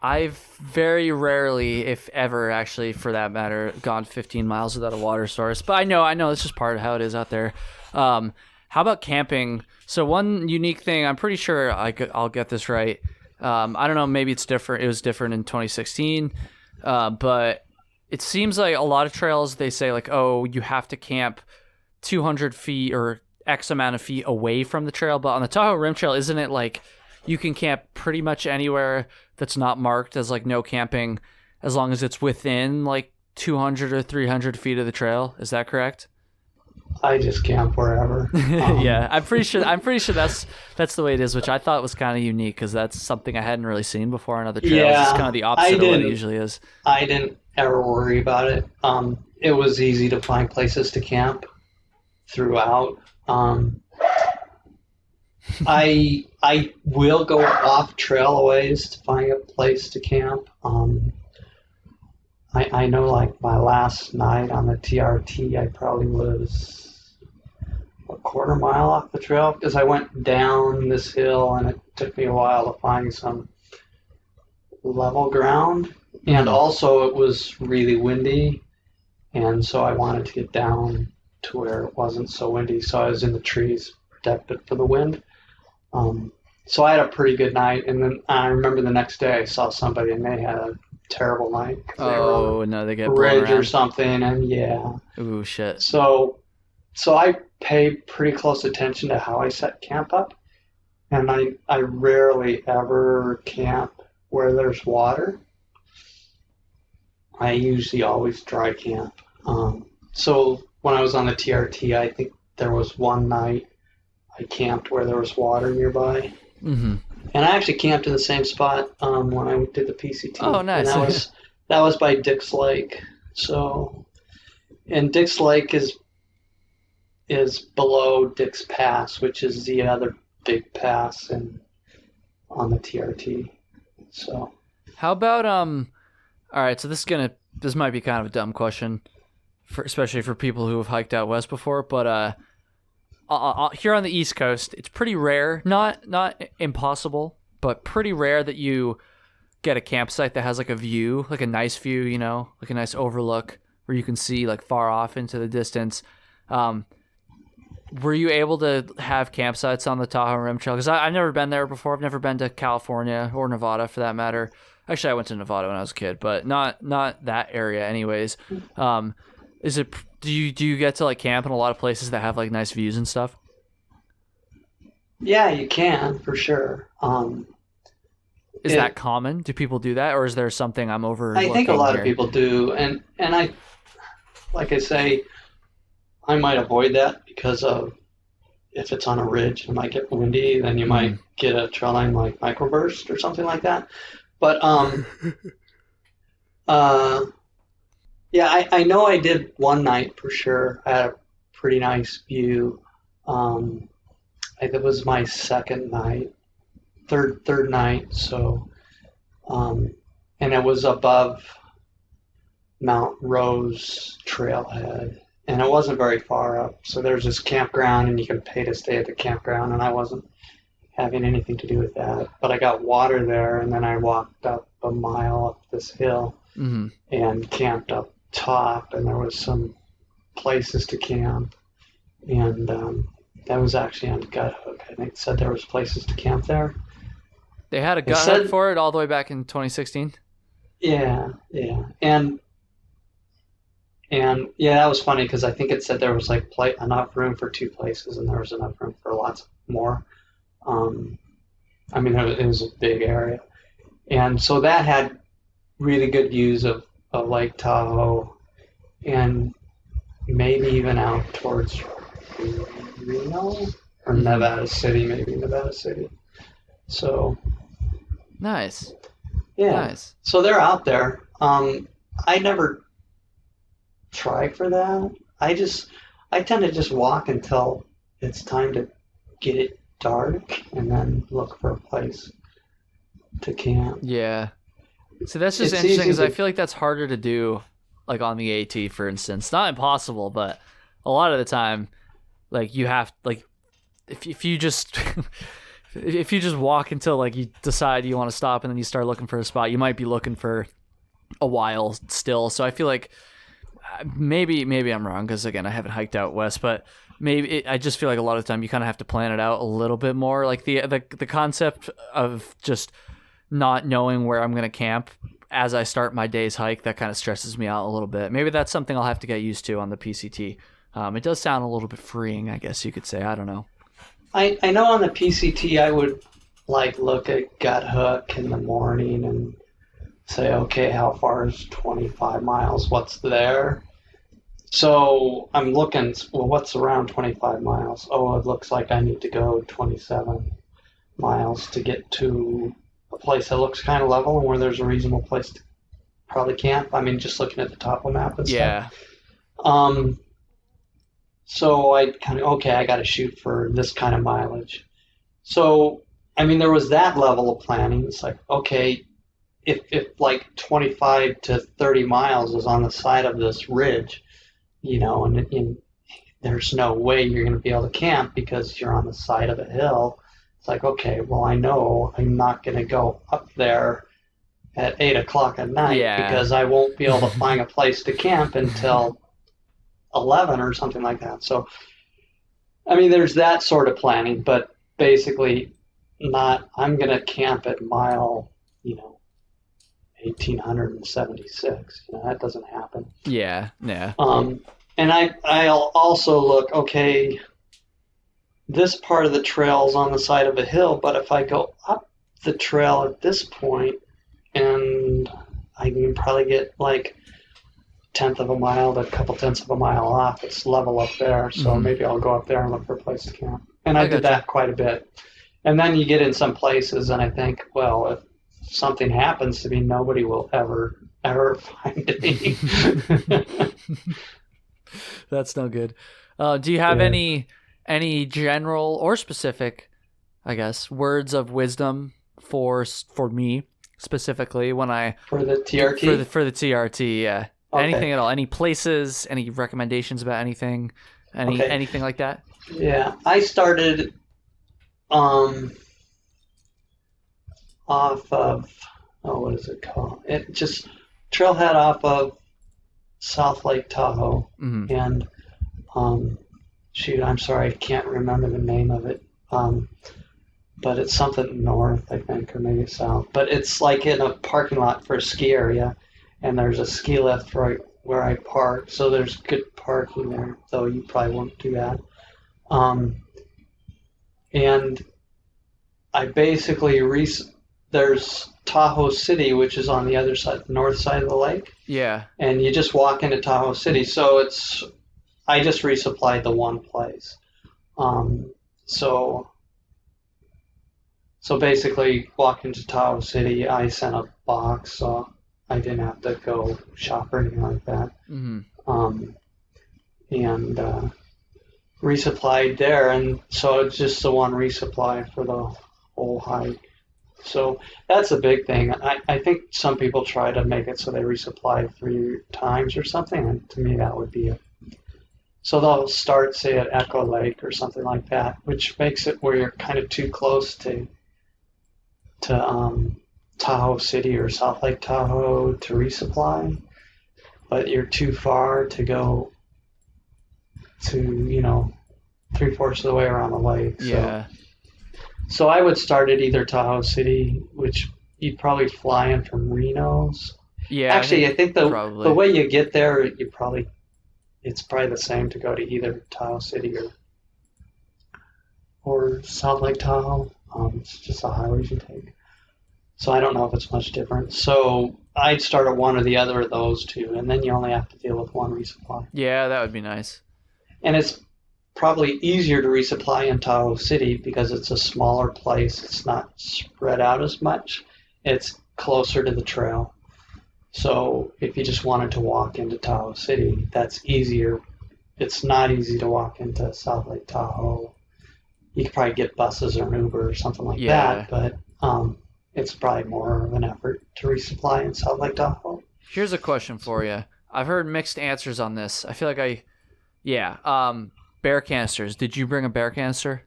Speaker 1: I've very rarely, if ever, actually, for that matter, gone 15 miles without a water source. But I know it's just part of how it is out there. How about camping? So one unique thing, I'm pretty sure I'll get this right. I don't know, maybe it's different. It was different in 2016. But it seems like a lot of trails, they say like, oh, you have to camp 200 feet or X amount of feet away from the trail. But on the Tahoe Rim Trail, isn't it like you can camp pretty much anywhere that's not marked as like no camping as long as it's within like 200 or 300 feet of the trail? Is that correct?
Speaker 2: I just camp wherever.
Speaker 1: Yeah, I'm pretty sure that's the way it is, which I thought was kind of unique because that's something I hadn't really seen before on other trails.
Speaker 2: Yeah,
Speaker 1: it's kind of the opposite of what it usually is.
Speaker 2: I didn't ever worry about it. It was easy to find places to camp throughout. I will go off trail a ways to find a place to camp. I know, like my last night on the TRT, I probably was a quarter mile off the trail because I went down this hill and it took me a while to find some level ground. And also it was really windy, and so I wanted to get down to where it wasn't so windy, so I was in the trees protected for the wind. So I had a pretty good night, and then I remember the next day I saw somebody and they had a terrible night.
Speaker 1: Oh, no, they get blown
Speaker 2: ridge
Speaker 1: around
Speaker 2: or something, and yeah.
Speaker 1: Ooh, shit.
Speaker 2: So so I pay pretty close attention to how I set camp up, and I rarely ever camp where there's water. I usually always dry camp. So when I was on the TRT, I think there was one night I camped where there was water nearby.
Speaker 1: Mm-hmm.
Speaker 2: And I actually camped in the same spot when I did the PCT.
Speaker 1: Oh, nice.
Speaker 2: And that was by Dick's Lake. So, and Dick's Lake is below Dick's Pass, which is the other big pass on the TRT. So,
Speaker 1: how about all right, so this might be kind of a dumb question, especially for people who have hiked out west before, but here on the East Coast, it's pretty rare, not impossible, but pretty rare that you get a campsite that has like a view, like a nice view, you know, like a nice overlook where you can see like far off into the distance. Were you able to have campsites on the Tahoe Rim Trail? Because I've never been there before. I've never been to California or Nevada for that matter. Actually, I went to Nevada when I was a kid, but not that area anyways. Do you get to like camp in a lot of places that have like nice views and stuff?
Speaker 2: Yeah, you can for sure.
Speaker 1: Is that common? Do people do that, or is there something I'm overlooking?
Speaker 2: I think a lot of people do, and I, like I say, I might avoid that because of if it's on a ridge, it might get windy, then you might get a trail line like microburst or something like that. But yeah, I know I did one night for sure. I had a pretty nice view. It was my second night, third night. So, and it was above Mount Rose trailhead, and it wasn't very far up. So there's this campground, and you can pay to stay at the campground, and I wasn't having anything to do with that. But I got water there, and then I walked up a mile up this hill and camped up top, and there was some places to camp, and that was actually on Gut Hook. I think it said there was places to camp there.
Speaker 1: They had a Gut Hook for it all the way back in 2016.
Speaker 2: Yeah, and yeah, that was funny because I think it said there was like enough room for 2 places, and there was enough room for lots more. I mean, it was a big area, and so that had really good views of Lake Tahoe, and maybe even out towards Reno or Nevada City, maybe Nevada City. So
Speaker 1: nice.
Speaker 2: Yeah.
Speaker 1: Nice.
Speaker 2: So they're out there. I never try for that. I tend to just walk until it's time to get it dark and then look for a place to camp.
Speaker 1: Yeah. So that's just interesting because I feel like that's harder to do, like on the AT, for instance. Not impossible, but a lot of the time, like you have, like, if you just if you just walk until like you decide you want to stop and then you start looking for a spot, you might be looking for a while still. So I feel like maybe I'm wrong because again I haven't hiked out west, but I just feel like a lot of the time you kind of have to plan it out a little bit more. Like the concept of just not knowing where I'm going to camp as I start my day's hike, that kind of stresses me out a little bit. Maybe that's something I'll have to get used to on the PCT. It does sound a little bit freeing, I guess you could say. I don't know.
Speaker 2: I know on the PCT I would like look at Gut Hook in the morning and say, okay, how far is 25 miles? What's there? So I'm looking, well, what's around 25 miles? Oh, it looks like I need to go 27 miles to get to a place that looks kind of level and where there's a reasonable place to probably camp. I mean, just looking at the topo map and stuff. So I kind of, okay, I got to shoot for this kind of mileage. So, I mean, there was that level of planning. It's like, okay, if like 25 to 30 miles is on the side of this ridge, you know, and there's no way you're going to be able to camp because you're on the side of a hill. It's like, okay, well, I know I'm not going to go up there at 8 o'clock at night because I won't be able to find a place to camp until 11 or something like that. So, I mean, there's that sort of planning, but basically I'm going to camp at mile, 1876. That doesn't happen.
Speaker 1: Yeah.
Speaker 2: And I'll also look, okay, this part of the trail is on the side of a hill, but if I go up the trail at this point, and I can probably get like tenth of a mile to a couple tenths of a mile off, it's level up there, so maybe I'll go up there and look for a place to camp. And I did that quite a bit. And then you get in some places, and I think, well, if something happens to me, nobody will ever find me.
Speaker 1: That's no good. Do you have any general or specific, I guess, words of wisdom for me specifically when I
Speaker 2: for the TRT?
Speaker 1: For the TRT, yeah. Okay. Anything at all? Any places? Any recommendations about anything? Anything like that?
Speaker 2: Yeah, I started off of what is it called? It just trailhead off of South Lake Tahoe, and shoot, I'm sorry, I can't remember the name of it. But it's something north, I think, or maybe south. But it's like in a parking lot for a ski area, and there's a ski lift right where I park, so there's good parking there, though you probably won't do that. And I basically there's Tahoe City, which is on the other side, the north side of the lake.
Speaker 1: Yeah. And
Speaker 2: you just walk into Tahoe City, so I just resupplied the one place. So basically, walk into Tahoe City, I sent a box, so I didn't have to go shop or anything like that. And resupplied there, and so it's just the one resupply for the whole hike. So that's a big thing. I think some people try to make it so they resupply 3 times or something, and to me that would be it. So they'll start, say, at Echo Lake or something like that, which makes it where you're kind of too close to Tahoe City or South Lake Tahoe to resupply, but you're too far to go to, 3/4 of the way around the lake.
Speaker 1: Yeah.
Speaker 2: So I would start at either Tahoe City, which you'd probably fly in from Reno's.
Speaker 1: Yeah.
Speaker 2: Actually, I think the way you get there, it's probably the same to go to either Tahoe City or South Lake Tahoe. It's just the highways you take. So I don't know if it's much different. So I'd start at one or the other of those two, and then you only have to deal with one resupply.
Speaker 1: Yeah, that would be nice.
Speaker 2: And it's probably easier to resupply in Tahoe City because it's a smaller place. It's not spread out as much. It's closer to the trail. So if you just wanted to walk into Tahoe City, that's easier. It's not easy to walk into South Lake Tahoe. You could probably get buses or an Uber or something like that, but it's probably more of an effort to resupply in South Lake Tahoe.
Speaker 1: Here's a question for you. I've heard mixed answers on this. I feel like bear canisters. Did you bring a bear canister?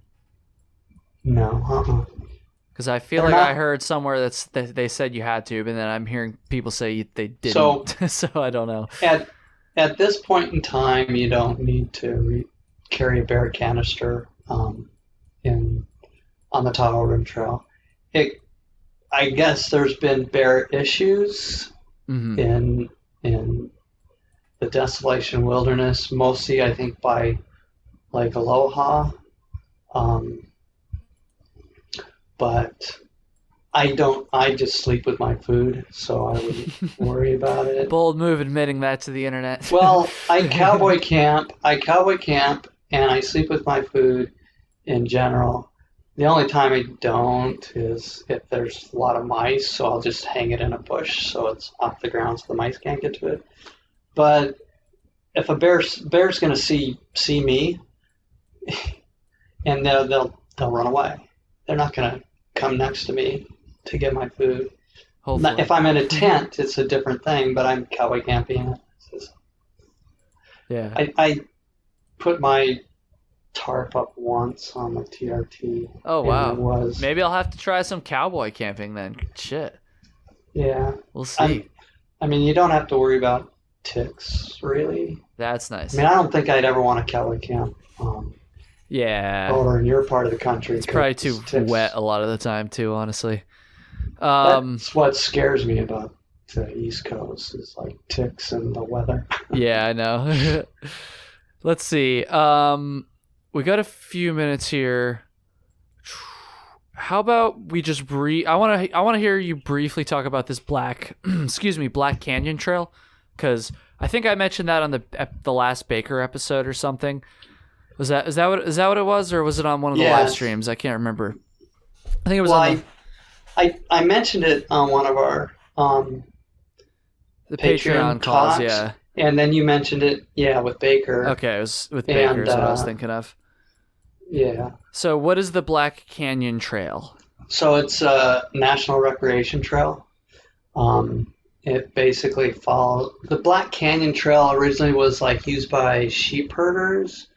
Speaker 2: No,
Speaker 1: Because I feel I heard somewhere that they said you had to, but then I'm hearing people say they didn't. So I don't know.
Speaker 2: At this point in time, you don't need to carry a bear canister on the Tahoe Rim Trail. I guess there's been bear issues in the Desolation Wilderness, mostly I think by Lake Aloha. But I just sleep with my food, so I wouldn't worry about it.
Speaker 1: Bold move admitting that to the internet.
Speaker 2: Well, I cowboy camp, and I sleep with my food in general. The only time I don't is if there's a lot of mice, so I'll just hang it in a bush so it's off the ground so the mice can't get to it. But if a bear's going to see me, and they'll run away. They're not going to come next to me to get my food.
Speaker 1: Hopefully.
Speaker 2: If I'm in a tent, it's a different thing, but I'm cowboy camping.
Speaker 1: Yeah.
Speaker 2: I put my tarp up once on the TRT.
Speaker 1: Oh, wow. Maybe I'll have to try some cowboy camping then. Shit.
Speaker 2: Yeah.
Speaker 1: We'll see.
Speaker 2: I mean, you don't have to worry about ticks, really.
Speaker 1: That's nice.
Speaker 2: I mean, I don't think I'd ever want to cowboy camp. Over in your part of the country.
Speaker 1: It's probably too wet a lot of the time, too, honestly.
Speaker 2: That's what scares me about to East Coast is like ticks and the weather.
Speaker 1: Yeah, I know. Let's see. We got a few minutes here. How about we just I want to hear you briefly talk about this Black Canyon Trail, because I think I mentioned that on the last Baker episode or something. Is that what it was, or was it on one of the live streams? I can't remember. I think it was
Speaker 2: I mentioned it on one of our
Speaker 1: the Patreon calls, yeah.
Speaker 2: And then you mentioned it, with Baker.
Speaker 1: Okay, it was with Baker is what I was thinking of.
Speaker 2: Yeah.
Speaker 1: So what is the Black Canyon Trail?
Speaker 2: So it's a national recreation trail. It basically follows... The Black Canyon Trail originally was like used by sheep herders,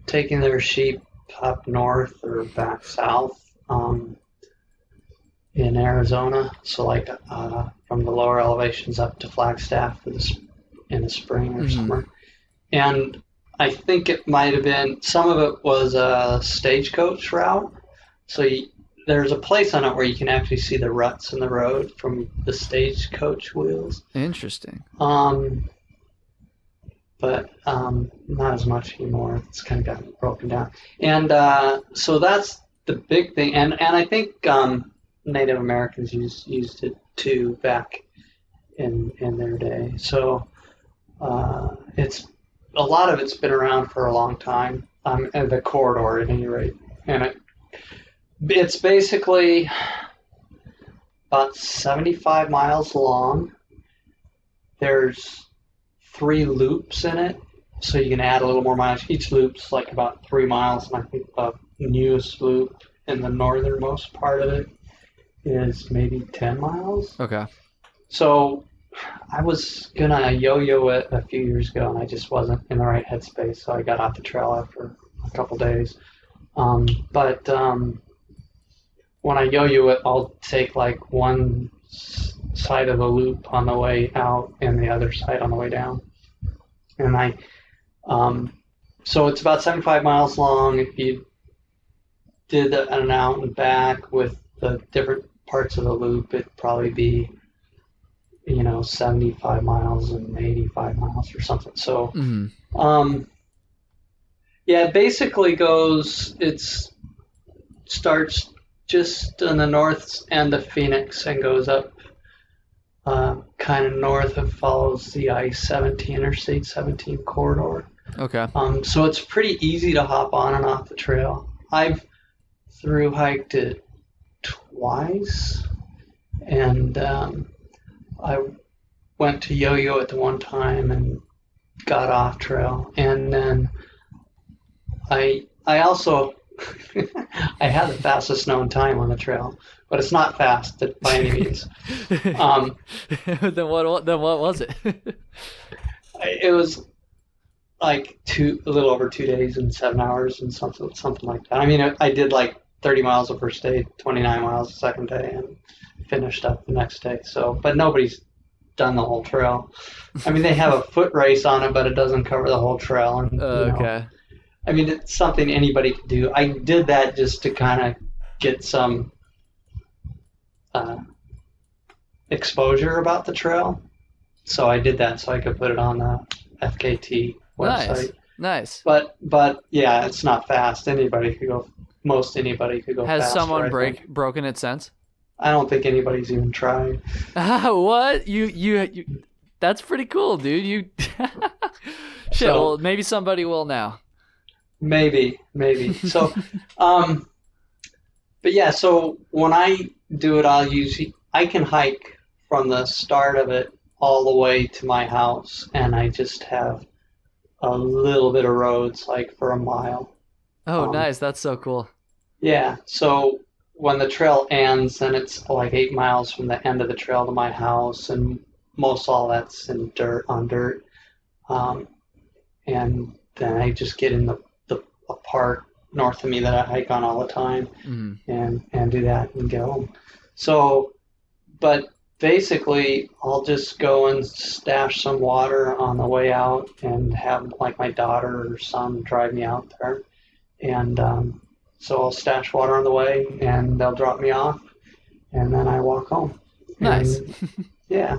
Speaker 2: taking their sheep up north or back south in Arizona. So like from the lower elevations up to Flagstaff in the spring or summer. And I think it might have been, some of it was a stagecoach route. So there's a place on it where you can actually see the ruts in the road from the stagecoach wheels.
Speaker 1: Interesting.
Speaker 2: But not as much anymore. It's kind of gotten broken down. And so that's the big thing. And I think Native Americans used it too back in their day. So it's a lot of it's been around for a long time. The corridor, at any rate, and it's basically about 75 miles long. There's 3 loops in it, so you can add a little more miles. Each loop's like about 3 miles, and I think the newest loop in the northernmost part of it is maybe 10 miles.
Speaker 1: Okay. So
Speaker 2: I was gonna yo-yo it a few years ago, and I just wasn't in the right headspace, so I got off the trail after a couple days. But when I yo-yo it, I'll take like one side of the loop on the way out and the other side on the way down. And so it's about 75 miles long. If you did an out and back with the different parts of the loop, it'd probably be 75 miles and 85 miles or something. So, it basically starts just on the north end of Phoenix and goes up kind of north. It follows the I-17, Interstate 17 corridor.
Speaker 1: Okay.
Speaker 2: So it's pretty easy to hop on and off the trail. I've through hiked it twice, and I went to yo-yo at the one time and got off trail, and then I also I had the fastest known time on the trail, but it's not fast by any means.
Speaker 1: Then what was it?
Speaker 2: It was like a little over 2 days and 7 hours and something like that. I mean, I did like 30 miles the first day, 29 miles the second day, and finished up the next day. So, but nobody's done the whole trail. I mean, they have a foot race on it, but it doesn't cover the whole trail. And,
Speaker 1: okay.
Speaker 2: I mean, it's something anybody could do. I did that just to kind of get some exposure about the trail. So I did that so I could put it on the FKT website.
Speaker 1: Nice.
Speaker 2: But yeah, it's not fast. Most anybody could go faster.
Speaker 1: Has someone broken it since?
Speaker 2: I don't think anybody's even tried.
Speaker 1: What? You that's pretty cool, dude. You shit, well, maybe somebody will now.
Speaker 2: Maybe. So but yeah, so when I do it, I can hike from the start of it all the way to my house, and I just have a little bit of roads like for a mile.
Speaker 1: Oh, nice. That's so cool. Yeah.
Speaker 2: So when the trail ends, then it's like 8 miles from the end of the trail to my house, and most all that's on dirt. And then I just get in a park north of me that I hike on all the time, and do that and get home. So, but basically, I'll just go and stash some water on the way out and have like my daughter or son drive me out there. And so I'll stash water on the way, and they'll drop me off, and then I walk home.
Speaker 1: Nice.
Speaker 2: And, yeah.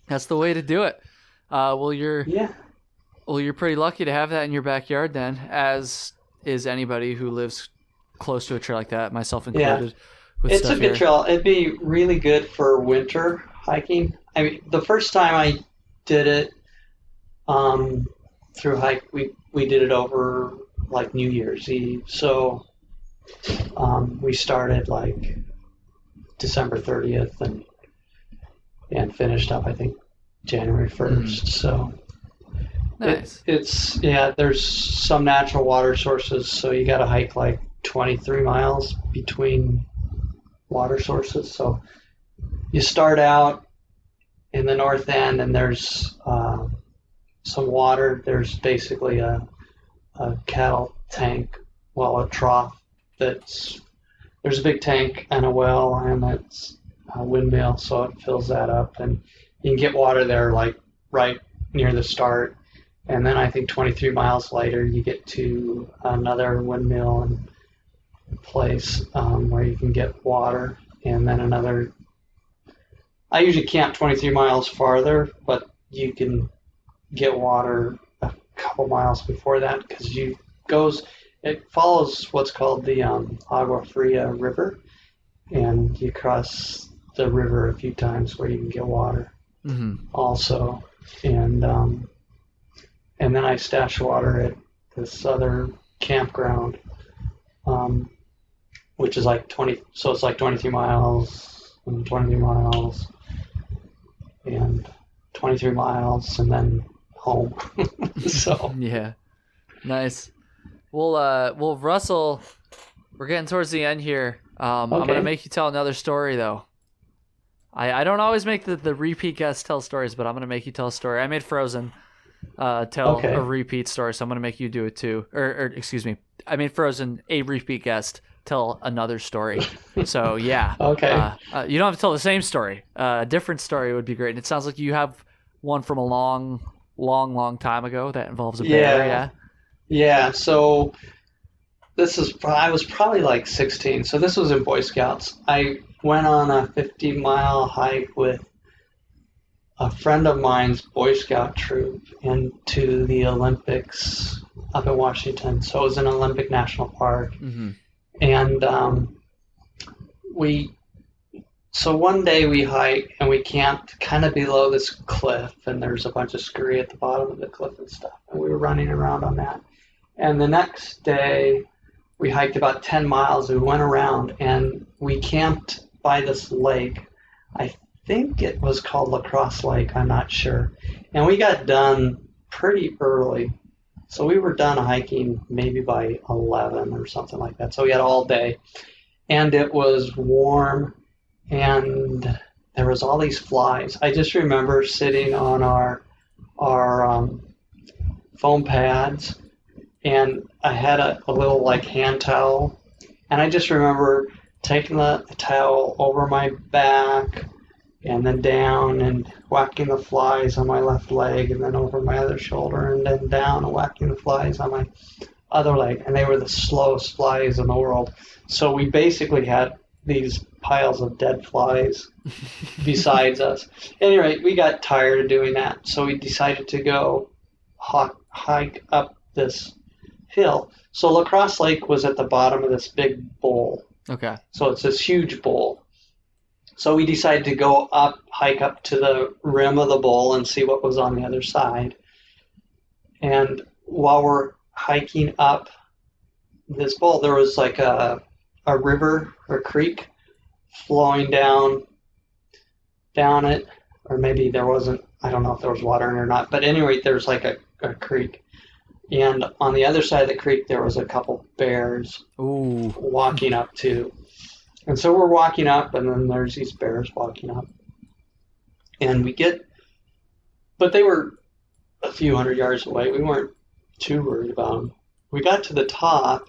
Speaker 1: That's the way to do it. Well, you're pretty lucky to have that in your backyard then, as is anybody who lives close to a trail like that, myself included.
Speaker 2: Yeah. It's a good trail. It'd be really good for winter hiking. I mean, the first time I did it through hike, we did it over like New Year's Eve. So we started like December 30th and finished up, I think, January 1st. So
Speaker 1: nice.
Speaker 2: There's some natural water sources, so you got to hike like 23 miles between water sources. So you start out in the north end, and there's some water. There's basically a cattle tank, a trough. There's a big tank and a well, and it's a windmill, so it fills that up, and you can get water there like right near the start. And then I think 23 miles later, you get to another windmill and place where you can get water, and then another. I usually camp 23 miles farther, but you can get water a couple miles before that because it follows what's called the Agua Fria River, and you cross the river a few times where you can get water also. And then I stash water at this other campground, which is like 20, so it's like 23 miles and 23 miles and 23 miles and then home. So
Speaker 1: yeah, nice. Well, Russell, we're getting towards the end here. I'm gonna make you tell another story though. I don't always make the repeat guests tell stories, but I'm gonna make you tell a story. I made Frozen tell a repeat story, so I'm gonna make you do it too. Or excuse me, I made Frozen a repeat guest tell another story. So yeah,
Speaker 2: okay.
Speaker 1: You don't have to tell the same story. A different story would be great. And it sounds like you have one from a long time ago that involves a bear. Yeah.
Speaker 2: Yeah. So I was probably like 16. So this was in Boy Scouts. I went on a 50-mile hike with a friend of mine's Boy Scout troop into the Olympics up in Washington. So it was in Olympic National Park. Mm-hmm. And so one day we hiked and we camped kind of below this cliff, and there's a bunch of scurry at the bottom of the cliff and stuff. And we were running around on that. And the next day we hiked about 10 miles. We went around and we camped by this lake. I think it was called La Crosse Lake. I'm not sure. And we got done pretty early. So we were done hiking maybe by 11 or something like that. So we had all day. And it was warm, and there was all these flies. I just remember sitting on our foam pads, and I had a little like hand towel. And I just remember taking the towel over my back and then down and whacking the flies on my left leg, and then over my other shoulder, and then down and whacking the flies on my other leg. And they were the slowest flies in the world. So we basically had these piles of dead flies besides us. Anyway, we got tired of doing that, so we decided to go hike up this hill. So La Crosse Lake was at the bottom of this big bowl.
Speaker 1: Okay.
Speaker 2: So it's this huge bowl. So we decided to hike up to the rim of the bowl and see what was on the other side. And while we're hiking up this bowl, there was like a river or creek flowing down it, or maybe there wasn't. I don't know if there was water in it or not. But anyway, there's like a creek. And on the other side of the creek, there was a couple bears walking up too. And so we're walking up, and then there's these bears walking up. And but they were a few hundred yards away. We weren't too worried about them. We got to the top,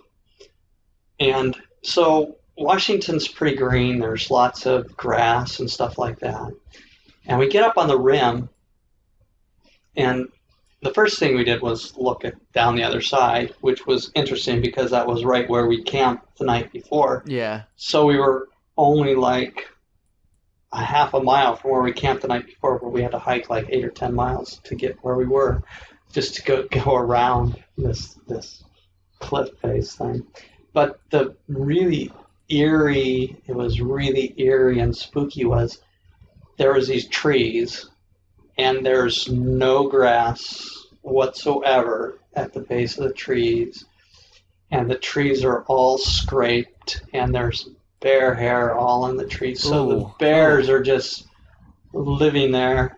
Speaker 2: and so Washington's pretty green. There's lots of grass and stuff like that. And we get up on the rim, and the first thing we did was look down the other side, which was interesting because that was right where we camped the night before.
Speaker 1: Yeah.
Speaker 2: So we were only like a half a mile from where we camped the night before, where we had to hike like 8 or 10 miles to get where we were, just to go around this cliff face thing. But the really eerie, it was really eerie and spooky, was there was these trees and there's no grass whatsoever at the base of the trees, and the trees are all scraped and there's bear hair all in the trees. So the bears are just living there,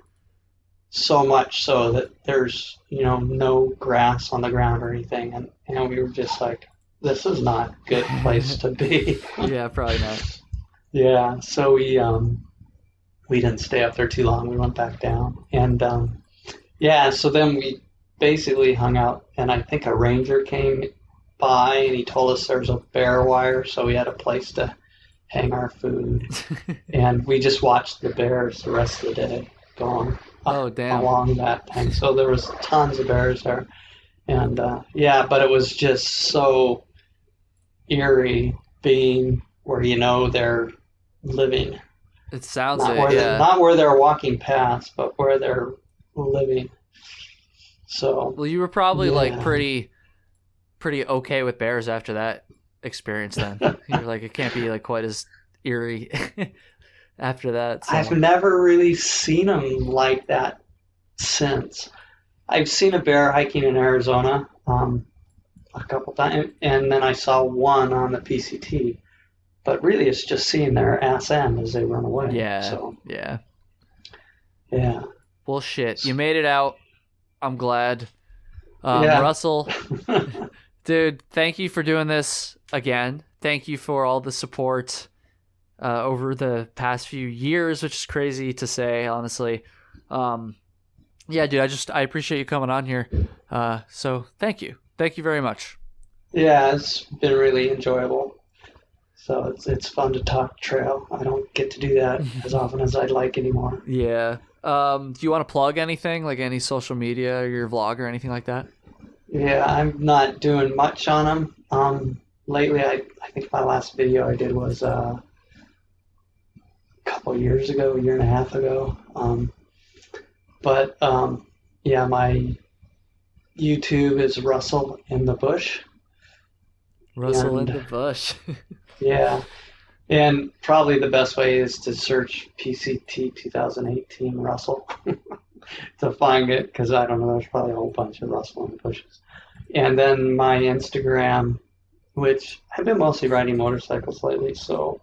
Speaker 2: so much so that there's, no grass on the ground or anything. And we were just like, this is not a good place to be.
Speaker 1: Yeah, probably not.
Speaker 2: Yeah, so we didn't stay up there too long. We went back down. And so then we basically hung out, and I think a ranger came by and he told us there's a bear wire, so we had a place to hang our food. And we just watched the bears the rest of the day going along that thing. So there was tons of bears there. And but it was just so eerie being where they're living.
Speaker 1: It sounds
Speaker 2: not where they're walking past, but where they're living. So
Speaker 1: well, you were probably like pretty okay with bears after that experience. Then you're like, it can't be like quite as eerie after that. So.
Speaker 2: I've never really seen them like that since. I've seen a bear hiking in Arizona a couple times, and then I saw one on the PCT. But really, it's just seeing their ass end as they run away.
Speaker 1: Yeah.
Speaker 2: So.
Speaker 1: Yeah.
Speaker 2: Yeah.
Speaker 1: Well, shit. You made it out. I'm glad. Russell, dude, thank you for doing this again. Thank you for all the support over the past few years, which is crazy to say, honestly. Yeah, dude, I appreciate you coming on here. So thank you. Thank you very much.
Speaker 2: Yeah, it's been really enjoyable. So it's fun to talk trail. I don't get to do that as often as I'd like anymore.
Speaker 1: Yeah. Do you want to plug anything, like any social media or your vlog or anything like that?
Speaker 2: Yeah, I'm not doing much on them. Lately, I think my last video I did was a couple years ago, a year and a half ago. My YouTube is Russell in the Bush.
Speaker 1: Russell in the Bush.
Speaker 2: Yeah. And probably the best way is to search PCT 2018 Russell to find it, because I don't know, there's probably a whole bunch of Russell in the bushes. And then my Instagram, which I've been mostly riding motorcycles lately, so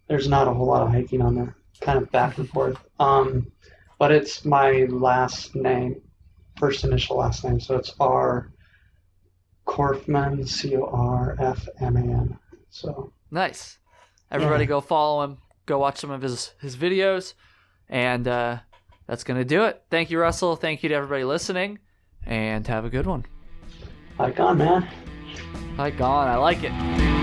Speaker 2: there's not a whole lot of hiking on there, kind of back and forth. But it's my last name, first initial last name, so it's R. Corfman, Corfman. So
Speaker 1: nice. Everybody go follow him. Go watch some of his videos. And that's going to do it. Thank you, Russell. Thank you to everybody listening. And have a good one.
Speaker 2: Hike on, man.
Speaker 1: Hike on. I like it.